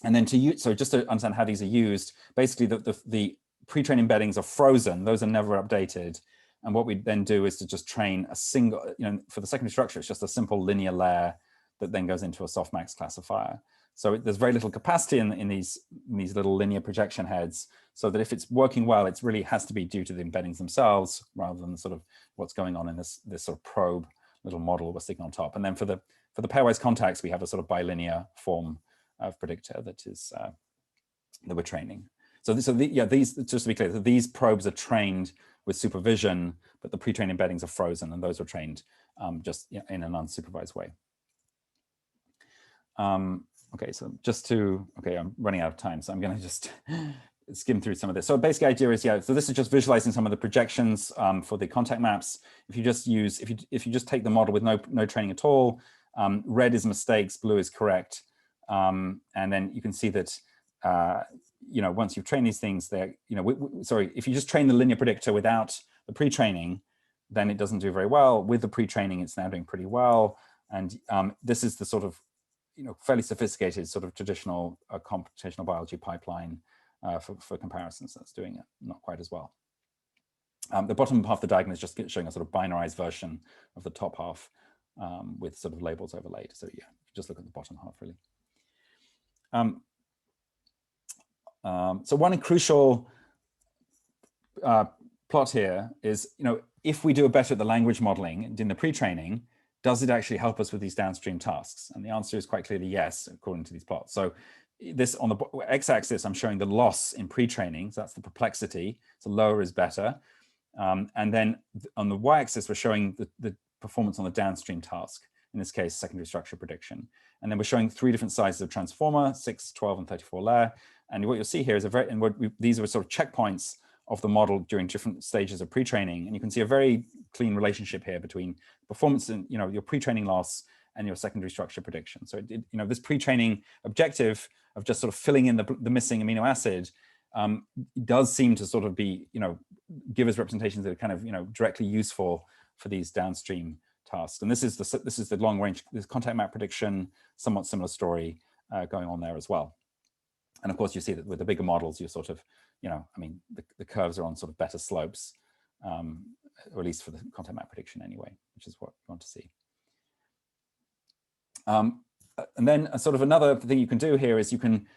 And then so just to understand how these are used, basically the pre-trained embeddings are frozen. Those are never updated. And what we then do is to just train a single, for the secondary structure, it's just a simple linear layer that then goes into a softmax classifier. So there's very little capacity in these little linear projection heads, so that if it's working well, it really has to be due to the embeddings themselves, rather than sort of what's going on in this sort of probe little model we're sticking on top. And then for the pairwise contacts, we have a sort of bilinear form of predictor that is that we're training. These just to be clear, so these probes are trained with supervision, but the pre-trained embeddings are frozen, and those are trained just in an unsupervised way. Okay, so I'm running out of time, so I'm going to just skim through some of this. So basic idea is, so this is just visualizing some of the projections for the contact maps. If you just take the model with no training at all, red is mistakes, blue is correct, and then you can see that once you've trained these things, if you just train the linear predictor without the pre-training, then it doesn't do very well. With the pre-training, it's now doing pretty well, and this is the sort of fairly sophisticated sort of traditional computational biology pipeline for comparisons that's doing it not quite as well. The bottom half of the diagram is just showing a sort of binarized version of the top half with sort of labels overlaid. So yeah, just look at the bottom half really. So one crucial plot here is, if we do better at the language modeling in the pre-training, does it actually help us with these downstream tasks? And the answer is quite clearly yes, according to these plots. So this on the x-axis, I'm showing the loss in pre-training. So that's the perplexity. So lower is better. And then on the y-axis, we're showing the performance on the downstream task, in this case, secondary structure prediction. And then we're showing 3 different sizes of transformer, 6, 12, and 34 layer. And what you'll see here is these are sort of checkpoints of the model during different stages of pre-training. And you can see a very clean relationship here between performance and your pre-training loss and your secondary structure prediction. So this pre-training objective of just sort of filling in the missing amino acid does seem to sort of be, give us representations that are kind of, directly useful for these downstream tasks. And this is the long range, this contact map prediction, somewhat similar story going on there as well. And of course, you see that with the bigger models, you're sort of, the curves are on sort of better slopes, or at least for the contact map prediction anyway, which is what you want to see. And then sort of another thing you can do here is you can,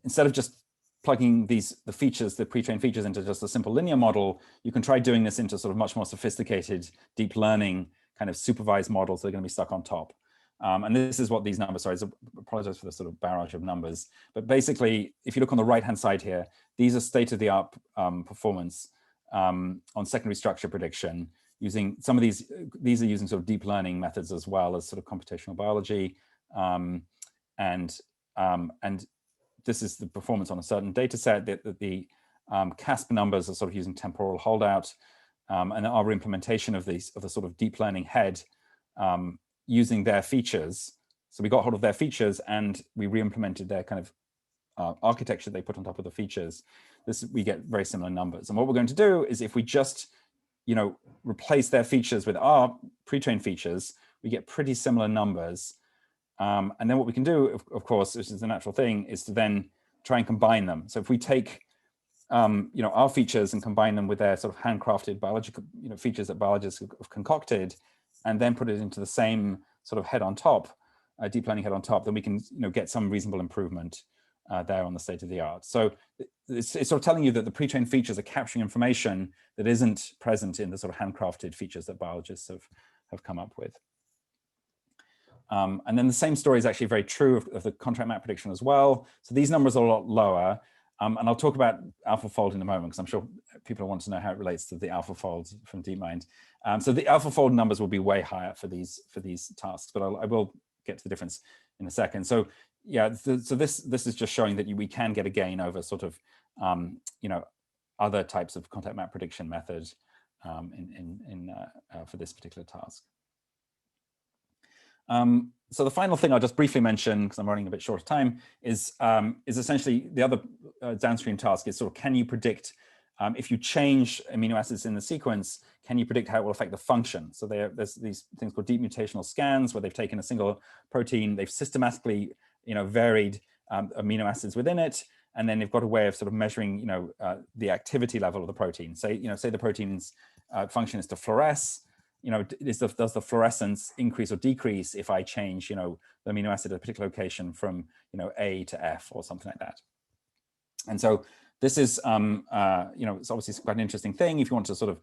instead of just plugging the pre-trained features into just a simple linear model, you can try doing this into sort of much more sophisticated deep learning kind of supervised models that are going to be stuck on top. And this is what these numbers are. I apologize for the sort of barrage of numbers. But basically, if you look on the right-hand side here, these are state-of-the-art performance on secondary structure prediction using some of these are using sort of deep learning methods as well as sort of computational biology. And this is the performance on a certain data set. The CASP numbers are sort of using temporal holdout. And our implementation of the sort of deep learning head using their features. So we got hold of their features and we re-implemented their kind of architecture they put on top of the features. We get very similar numbers. And what we're going to do is if we just, replace their features with our pre-trained features, we get pretty similar numbers. And then what we can do, of course, which is the natural thing, is to then try and combine them. So if we take our features and combine them with their sort of handcrafted biological, features that biologists have concocted, and then put it into the same sort of head on top, deep learning head on top, then we can, get some reasonable improvement there on the state of the art. So it's sort of telling you that the pre-trained features are capturing information that isn't present in the sort of handcrafted features that biologists have come up with. And then the same story is actually very true of the contract map prediction as well. So these numbers are a lot lower. And I'll talk about AlphaFold in a moment, because I'm sure people want to know how it relates to the AlphaFold from DeepMind. So the AlphaFold numbers will be way higher for these tasks, but I will get to the difference in a second. So yeah, so this is just showing that we can get a gain over sort of other types of contact map prediction methods for this particular task. So the final thing I'll just briefly mention, because I'm running a bit short of time, is essentially the other downstream task is sort of, can you predict if you change amino acids in the sequence, can you predict how it will affect the function? So there's these things called deep mutational scans where they've taken a single protein, they've systematically varied amino acids within it, and then they've got a way of sort of measuring the activity level of the protein. Say say the protein's function is to fluoresce. Does the fluorescence increase or decrease if I change, the amino acid at a particular location from, A to F or something like that? And so this is, it's obviously quite an interesting thing. If you want to sort of,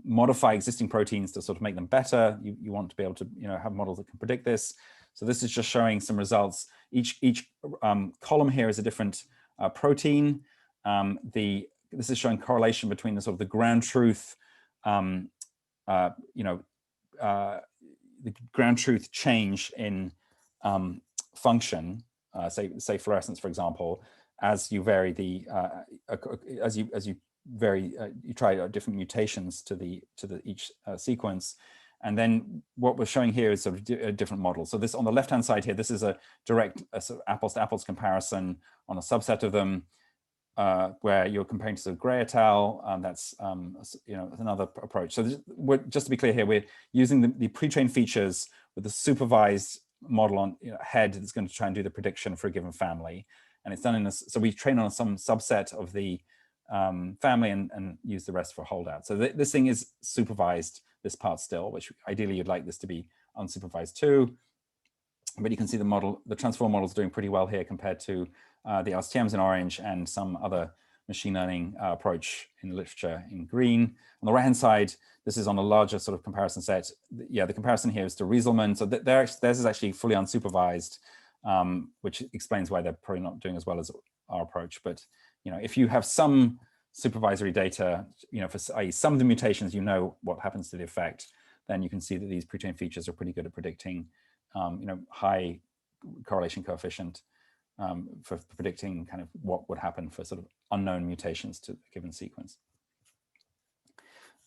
modify existing proteins to sort of make them better, you want to be able to, have models that can predict this. So this is just showing some results. Each column here is a different protein. This is showing correlation between the sort of the ground truth the ground truth change in function, say fluorescence, for example, as you vary the you try different mutations to each sequence, and then what we're showing here is sort of a different model. So this on the left-hand side here, this is a direct sort of apples-to-apples comparison on a subset of them. Where you're comparing to Gray et al. That's another approach. So just to be clear here, we're using the pre-trained features with the supervised model on head that's going to try and do the prediction for a given family, and it's done in so we train on some subset of the family and use the rest for holdout. So this thing is supervised, this part still, which ideally you'd like this to be unsupervised too. But you can see the transform model is doing pretty well here compared to the LSTMs in orange and some other machine learning approach in the literature in green. On the right-hand side, this is on a larger sort of comparison set. Yeah, the comparison here is to Rieselman. So theirs is actually fully unsupervised, which explains why they're probably not doing as well as our approach. But if you have some supervisory data, for i.e. some of the mutations, what happens to the effect, then you can see that these pre-trained features are pretty good at predicting high correlation coefficient for predicting kind of what would happen for sort of unknown mutations to a given sequence.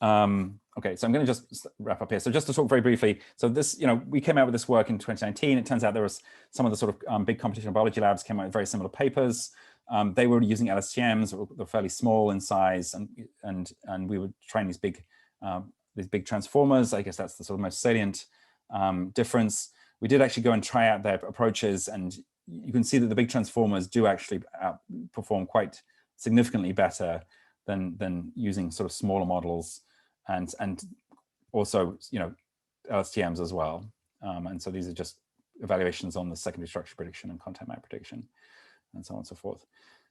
Okay, so I'm going to just wrap up here. So just to talk very briefly, so this, we came out with this work in 2019. It turns out there was some of the sort of big computational biology labs came out with very similar papers. They were using LSTMs, they're fairly small in size, and we were trying these big transformers. I guess that's the sort of most salient difference. We did actually go and try out their approaches, and you can see that the big transformers do actually perform quite significantly better than using sort of smaller models, and also LSTMs as well. And so these are just evaluations on the secondary structure prediction and contact map prediction, and so on and so forth.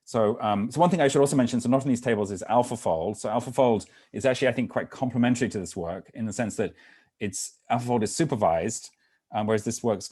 So, so one thing I should also mention, so not in these tables, is AlphaFold. So AlphaFold is actually, I think, quite complementary to this work in the sense that AlphaFold is supervised, whereas this work's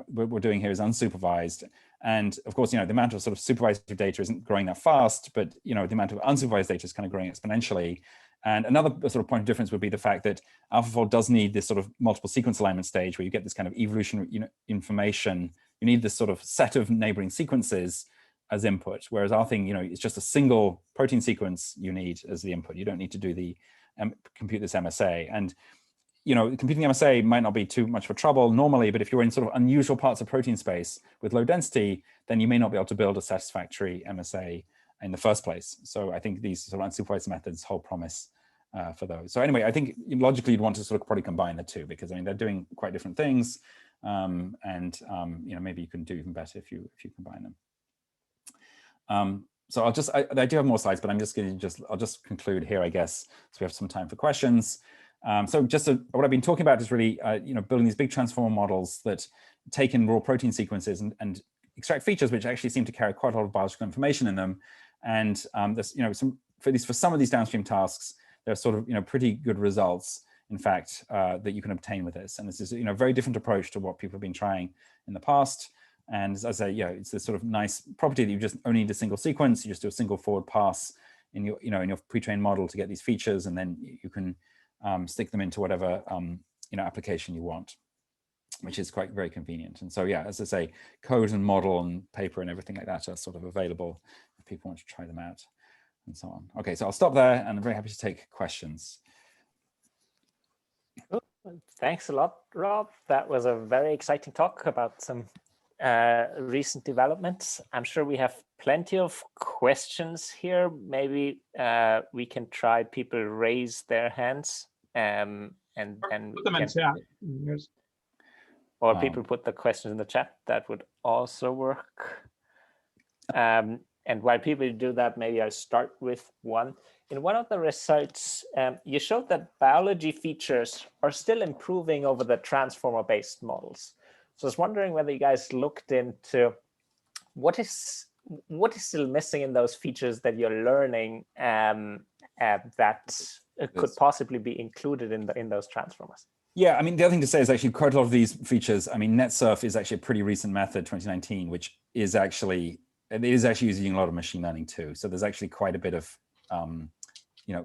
what we're doing here is unsupervised. And of course, the amount of sort of supervised data isn't growing that fast, but the amount of unsupervised data is kind of growing exponentially. And another sort of point of difference would be the fact that AlphaFold does need this sort of multiple sequence alignment stage where you get this kind of evolutionary information. You need this sort of set of neighboring sequences as input, whereas our thing, it's just a single protein sequence you need as the input. You don't need to do the compute this MSA. And computing MSA might not be too much for trouble normally, but if you're in sort of unusual parts of protein space with low density, then you may not be able to build a satisfactory MSA in the first place. So I think these sort of unsupervised methods hold promise for those. So anyway, I think logically you'd want to sort of probably combine the two, because they're doing quite different things, maybe you can do even better if you combine them. So I do have more slides, but I'll just conclude here, I guess, so we have some time for questions. So what I've been talking about is really, building these big transformer models that take in raw protein sequences and extract features which actually seem to carry quite a lot of biological information in them. And there's, for some of these downstream tasks, there are sort of, pretty good results, in fact, that you can obtain with this. And this is, a very different approach to what people have been trying in the past. And as I say, it's this sort of nice property that you just only need a single sequence. You just do a single forward pass in your, in your pre-trained model to get these features, and then you can stick them into whatever application you want, which is very convenient. And so, as I say, code and model and paper and everything like that are sort of available if people want to try them out and so on. Okay, so I'll stop there, and I'm very happy to take questions. Thanks a lot, Rob. That was a very exciting talk about some recent developments. I'm sure we have plenty of questions here. Maybe we can try people raise their hands and put them in chat. Or people put the questions in the chat. That would also work. And while people do that, maybe I'll start with one. In one of the results, you showed that biology features are still improving over the transformer-based models. So I was wondering whether you guys looked into what is still missing in those features that you're learning that could possibly be included in those transformers. Yeah, I mean, the other thing to say is actually quite a lot of these features. I mean, NetSurf is actually a pretty recent method, 2019, which is actually using a lot of machine learning too. So there's actually quite a bit of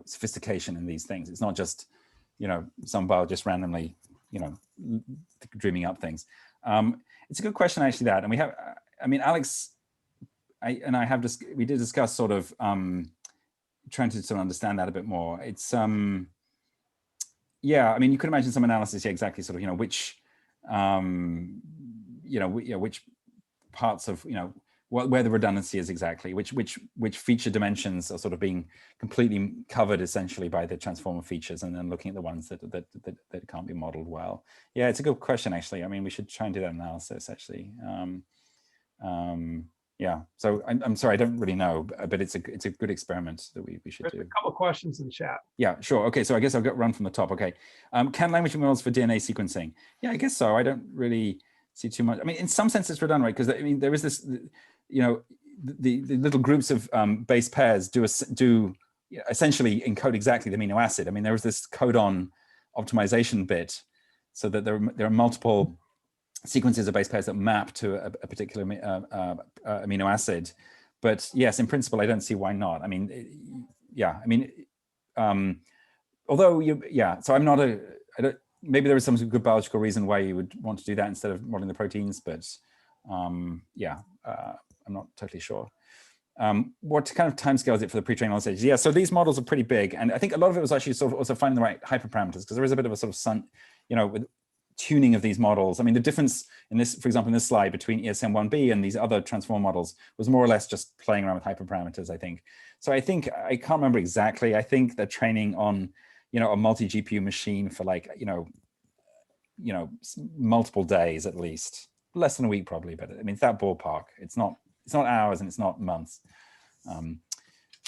sophistication in these things. It's not just some biologist randomly dreaming up things. It's a good question actually, that, and we have, I mean, Alex we did discuss sort of trying to sort of understand that a bit more. It's yeah, I mean, you could imagine some analysis, exactly, sort of which which parts of where the redundancy is exactly, which feature dimensions are sort of being completely covered essentially by the transformer features, and then looking at the ones that can't be modeled well. Yeah, it's a good question actually. I mean, we should try and do that analysis actually. Yeah, so I'm sorry, I don't really know, but it's a good experiment that we should do. There's a couple of questions in the chat. Yeah, sure. Okay, so I guess I'll run from the top. Okay, can language models for DNA sequencing? Yeah, I guess so. I don't really see too much. I mean, in some sense, it's redundant, right? Because I mean, there is this, the little groups of base pairs do essentially encode exactly the amino acid. I mean, there is this codon optimization bit, so that there are multiple sequences of base pairs that map to a particular amino acid. But yes, in principle, I don't see why not. I mean, yeah, I mean, although so I'm not maybe there is some good biological reason why you would want to do that instead of modeling the proteins, but yeah, I'm not totally sure. What kind of timescale is it for the pre-trained knowledge stage? Yeah, so these models are pretty big, and I think a lot of it was actually sort of also finding the right hyperparameters, because there is a bit of a sort of with tuning of these models. I mean, the difference in this, for example, in this slide between ESM1B and these other transform models was more or less just playing around with hyperparameters, I think. So I think, I can't remember exactly, I think they're training on, a multi-GPU machine for like, multiple days at least, less than a week probably, but I mean, it's that ballpark. It's not hours and it's not months.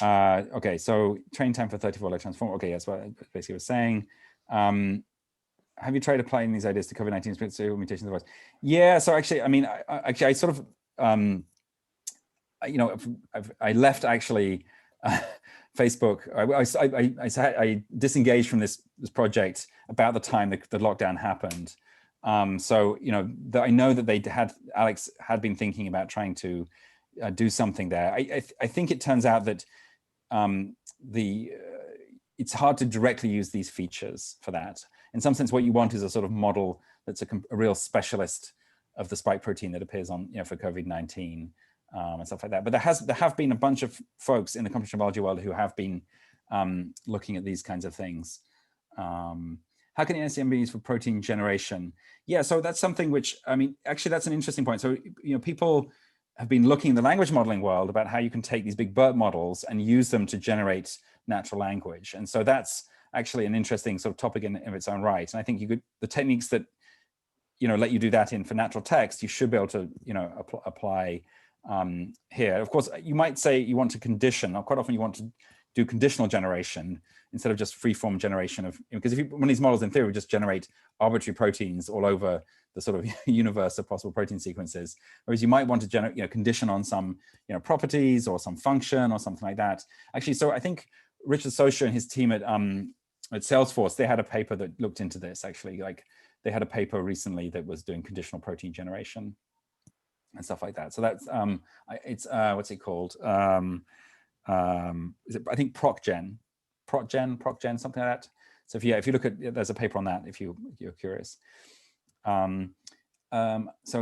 Okay, so train time for 34-layer transform. Okay, that's what I basically was saying. Have you tried applying these ideas to COVID-19 mutations otherwise? Yeah, so actually, I mean, I sort of, I left actually Facebook. I disengaged from this project about the time the lockdown happened. So, I know that Alex had been thinking about trying to do something there. I think it turns out that it's hard to directly use these features for that. In some sense, what you want is a sort of model that's a real specialist of the spike protein that appears on, for COVID-19 and stuff like that. But there have been a bunch of folks in the computational biology world who have been looking at these kinds of things. How can NCM be used for protein generation? Yeah, so that's something which, actually that's an interesting point. So, people have been looking in the language modeling world about how you can take these big BERT models and use them to generate natural language. And so that's actually an interesting sort of topic in its own right. And I think the techniques that, let you do that in for natural text, you should be able to, apply here. Of course, you might say you want to condition, or quite often you want to do conditional generation instead of just free-form generation of, because one of these models in theory would just generate arbitrary proteins all over the sort of universe of possible protein sequences, whereas you might want to generate, condition on some, properties or some function or something like that. Actually, so I think Richard Socha and his team at Salesforce, they had a paper that looked into this. Actually, like they had a paper recently that was doing conditional protein generation and stuff like that. So that's it's what's it called? Is it, I think ProcGen, something like that. So if you look at, there's a paper on that if you're curious. So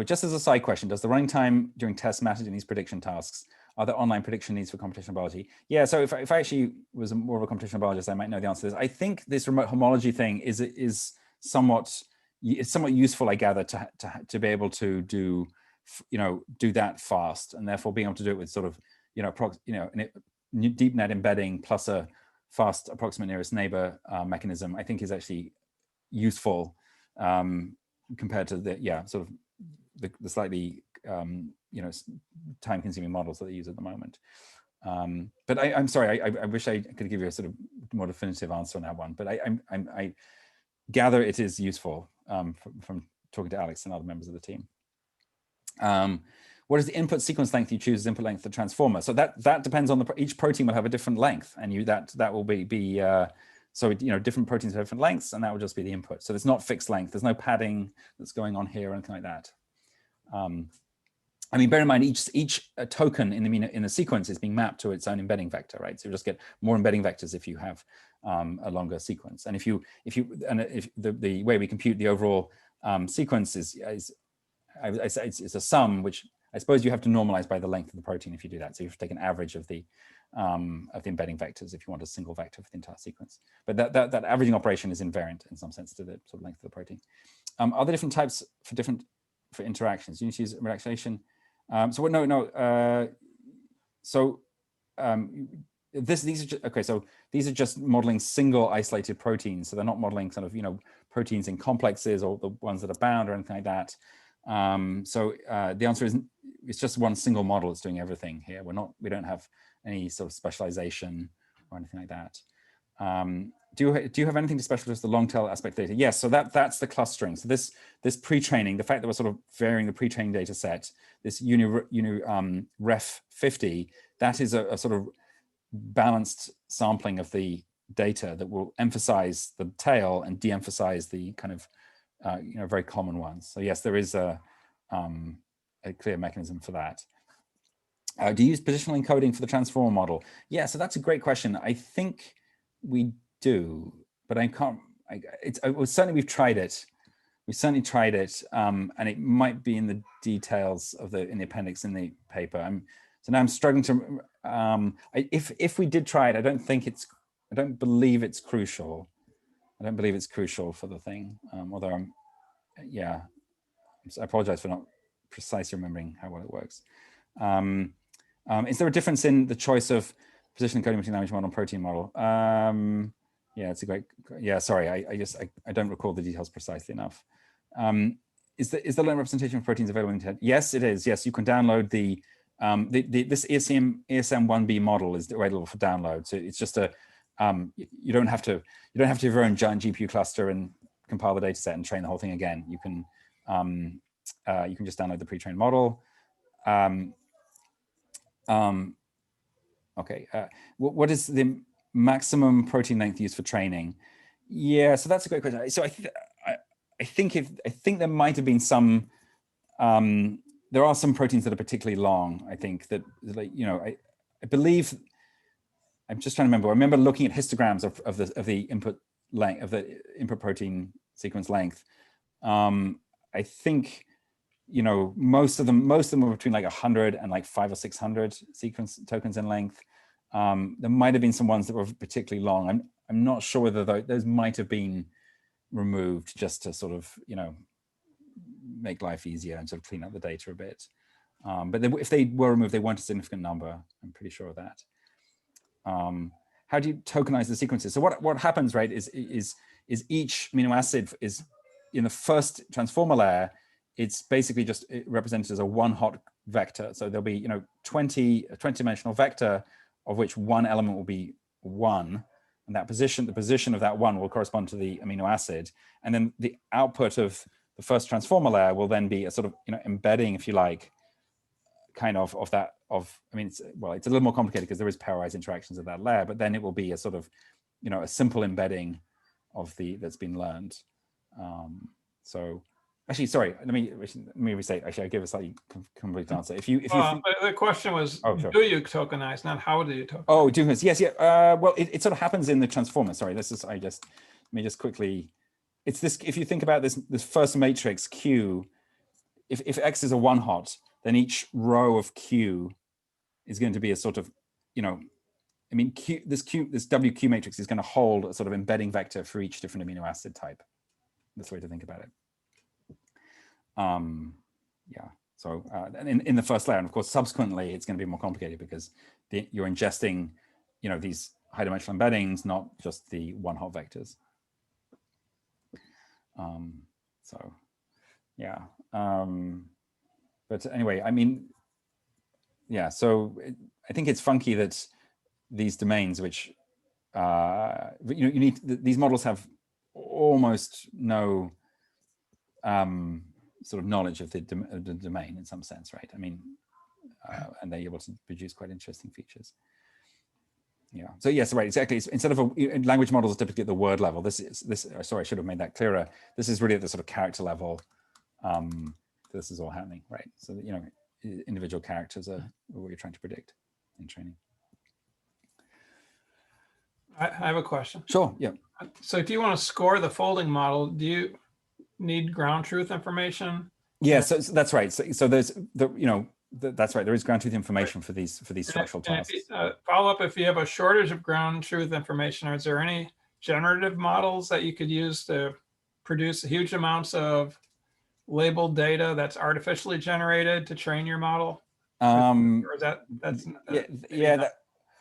just as a side question, does the running time during tests matter in these prediction tasks? Are there online prediction needs for computational biology? Yeah, so if I actually was more of a computational biologist, I might know the answer to this. I think this remote homology thing is somewhat useful, I gather, to be able to do that fast, and therefore being able to do it with sort of deep net embedding plus a fast approximate nearest neighbor mechanism, I think is actually useful compared to the sort of the slightly time-consuming models that they use at the moment. But I'm sorry, I wish I could give you a sort of more definitive answer on that one. But I gather it is useful from talking to Alex and other members of the team. What is the input sequence length you choose as input length of the transformer? So that depends on each protein will have a different length, and that will be so different proteins have different lengths, and that will just be the input. So there's not fixed length. There's no padding that's going on here or anything like that. Bear in mind each token in the sequence is being mapped to its own embedding vector, right? So you just get more embedding vectors if you have a longer sequence. And if the way we compute the overall sequence is it's a sum, which I suppose you have to normalize by the length of the protein if you do that. So you have to take an average of the embedding vectors if you want a single vector for the entire sequence. But that averaging operation is invariant in some sense to the sort of length of the protein. Are there different types for interactions? You need to use relaxation. These are just modeling single isolated proteins. So they're not modeling sort of proteins in complexes or the ones that are bound or anything like that. The answer is it's just one single model that's doing everything here. We don't have any sort of specialization or anything like that. Do you have anything to specialize the long tail aspect data? Yes, so that's the clustering. So this pre-training, the fact that we're sort of varying the pre-training data set, this ref 50, that is a sort of balanced sampling of the data that will emphasize the tail and de-emphasize the kind of very common ones. So yes, there is a clear mechanism for that. Do you use positional encoding for the transformer model? Yeah, so that's a great question. I think we do, but I can't. Certainly we've tried it. We certainly tried it, and it might be in the details of in the appendix in the paper. So now I'm struggling to. If we did try it, I don't believe it's crucial. I don't believe it's crucial for the thing. Although I apologize for not precisely remembering how well it works. Is there a difference in the choice of position encoding between language model and protein model? Yeah, it's a great. Yeah, sorry, I don't recall the details precisely enough. Is the learned representation of proteins available in the internet? Yes, it is. Yes, you can download this ESM1B model is available for download. So it's just you don't have to have your own giant GPU cluster and compile the data set and train the whole thing again. You can just download the pre-trained model. Okay, what is the maximum protein length used for training? Yeah, so that's a great question. So I think there might have been some. There are some proteins that are particularly long. I think that I believe I'm just trying to remember. I remember looking at histograms of the input length, of the input protein sequence length. I think, you know, most of them were between like 100 and like 500 or 600 sequence tokens in length. There might have been some ones that were particularly long. I'm not sure whether those might have been removed just to sort of, you know, make life easier and sort of clean up the data a bit. But if they were removed, they weren't a significant number. I'm pretty sure of that. How do you tokenize the sequences? So what happens, right, is each amino acid is in the first transformer layer. It's basically just represented as a one hot vector. So there'll be, you know, a 20-dimensional vector of which one element will be 1, and that position, the position of that 1 will correspond to the amino acid, and then the output of the first transformer layer will then be a sort of, you know, embedding, if you like, kind of that. I mean, it's a little more complicated because there is pairwise interactions of that layer, but then it will be a sort of, you know, a simple embedding of that's been learned. So actually, sorry, let me restate. Actually, I give a slightly complete answer. If you think, the question was, sure. Do you tokenize, not how do you tokenize? Oh, tokenize. Yes, yeah. Well, it sort of happens in the transformer. Sorry, let me just quickly. It's this. If you think about this first matrix Q, if X is a one hot, then each row of Q is going to be a sort of, you know, I mean, this WQ matrix is going to hold a sort of embedding vector for each different amino acid type. That's the way to think about it. Yeah. So in the first layer, and of course, subsequently, it's going to be more complicated because you're ingesting, you know, these high-dimensional embeddings, not just the one-hot vectors. So, yeah. But anyway, I mean, yeah. So I think it's funky that these domains, which you need, these models have almost no sort of knowledge of the domain in some sense, right? I mean, and they're able to produce quite interesting features. Yeah. So yes, right, exactly. It's, instead of language models are typically at the word level. Sorry, I should have made that clearer. This is really at the sort of character level. This is all happening, right? So that, you know, individual characters are what you're trying to predict in training. I have a question. Sure. Yeah. So if you want to score the folding model, do you need ground truth information? Yeah. So that's right. So there's that's right. There is ground truth information for these structural tasks. Follow up, if you have a shortage of ground truth information, is there any generative models that you could use to produce huge amounts of labeled data that's artificially generated to train your model? Or is that's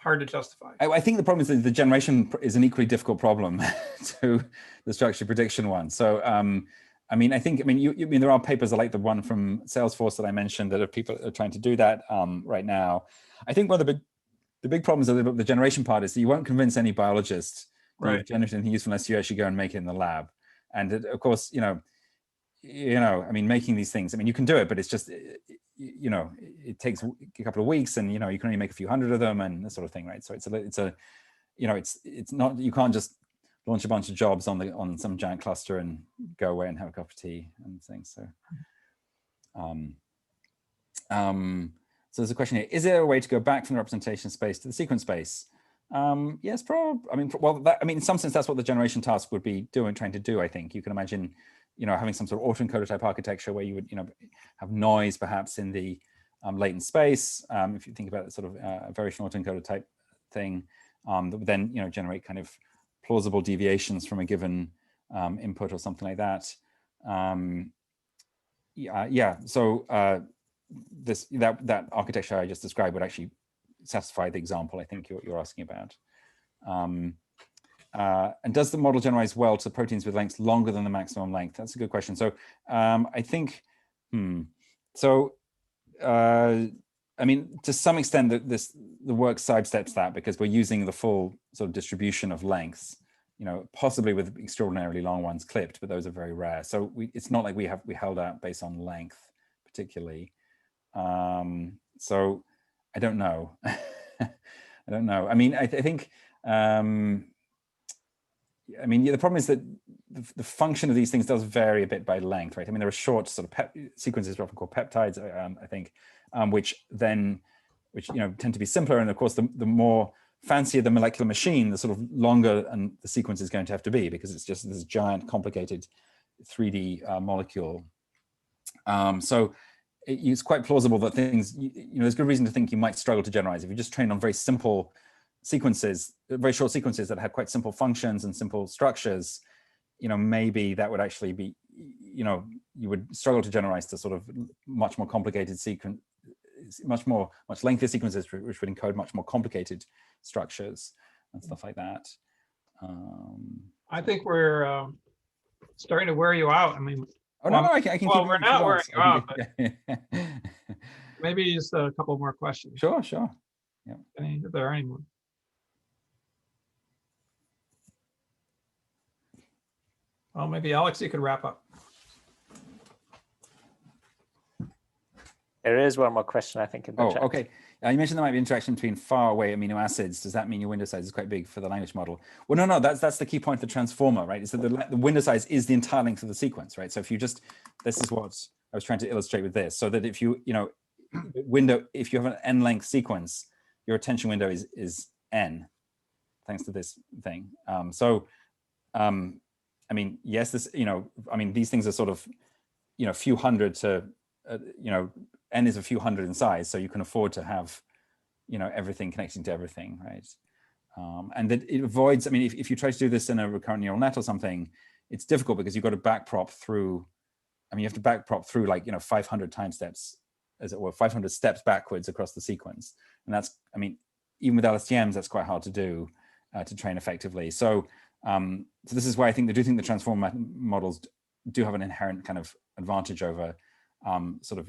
hard to justify? I think the problem is that the generation is an equally difficult problem to the structure prediction one. So I mean, there are papers like the one from Salesforce that I mentioned that people are trying to do that right now. I think one of the big problems of the generation part is that you won't convince any biologist that you've generated anything useful unless you actually go and make it in the lab. And of course, you know, I mean, making these things, I mean, you can do it, but it's just, you know, it takes a couple of weeks, and you know, you can only make a few hundred of them and that sort of thing, right? So it's you know, it's not, you can't just launch a bunch of jobs on some giant cluster and go away and have a cup of tea and things. So, so there's a question here: is there a way to go back from the representation space to the sequence space? Yes, probably. I mean, well, in some sense, that's what the generation task would be trying to do. I think you can imagine, you know, having some sort of autoencoder type architecture where you would, you know, have noise perhaps in the latent space. If you think about it, sort of a variational autoencoder type thing, that would then, you know, generate kind of plausible deviations from a given input or something like that. Yeah. So that architecture I just described would actually satisfy the example I think you're asking about. And does the model generalize well to proteins with lengths longer than the maximum length? That's a good question. So I think, I mean, to some extent, the work sidesteps that because we're using the full sort of distribution of lengths, you know, possibly with extraordinarily long ones clipped, but those are very rare. So it's not like we held out based on length particularly. So I don't know. I don't know. I mean, I think. I mean, the problem is that the function of these things does vary a bit by length, right? I mean, there are short sort of sequences, often called peptides, I think, which you know tend to be simpler, and of course, the more fancier the molecular machine, the sort of longer and the sequence is going to have to be, because it's just this giant, complicated 3D molecule. So it's quite plausible that things, there's good reason to think you might struggle to generalize if you just train on very simple sequences, very short sequences that have quite simple functions and simple structures. Maybe that would actually be, you would struggle to generalize to sort of much more complicated sequence, much lengthier sequences, which would encode much more complicated structures and stuff like that. I think we're starting to wear you out. I mean, oh no, I can keep well, we're not wearing you out, but yeah. maybe just a couple more questions. Sure. Yeah. If there are any more. Well, maybe Alex, you could wrap up. There is one more question, I think, in the chat. Okay. You mentioned there might be interaction between far away amino acids. Does that mean your window size is quite big for the language model? Well, no, that's the key point of the transformer, right? Is that the window size is the entire length of the sequence, right? So if you just, this is what I was trying to illustrate with this, so that if you have an n length sequence, your attention window is n, thanks to this thing. I mean, yes, these things are sort of, few hundred to, n is a few hundred in size, so you can afford to have, everything connecting to everything, right? And that it avoids, if you try to do this in a recurrent neural net or something, it's difficult because you've got to backprop through, you have to backprop through 500 time steps, as it were, 500 steps backwards across the sequence. And that's, even with LSTMs, that's quite hard to do, to train effectively. So this is why I think the transformer models do have an inherent kind of advantage over sort of,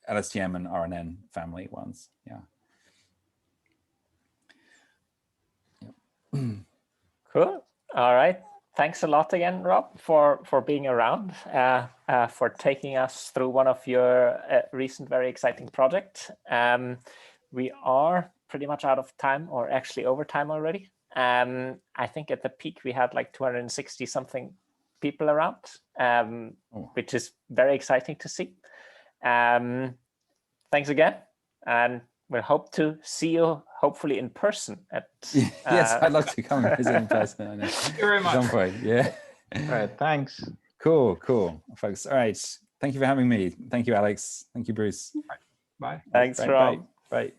LSTM and RNN family ones. Yeah. Cool. All right. Thanks a lot again, Rob, for being around, for taking us through one of your recent very exciting projects. We are pretty much out of time, or actually over time already. I think at the peak we had like 260 something people around, which is very exciting to see. Thanks again, and we'll hope to see you hopefully in person at yes, I'd love to come and visit in person. I know. Thank you very much. At some point, yeah. All right, thanks. Cool, folks. All right, thank you for having me. Thank you, Alex. Thank you, Bruce. Bye. Thanks, Rob. Bye.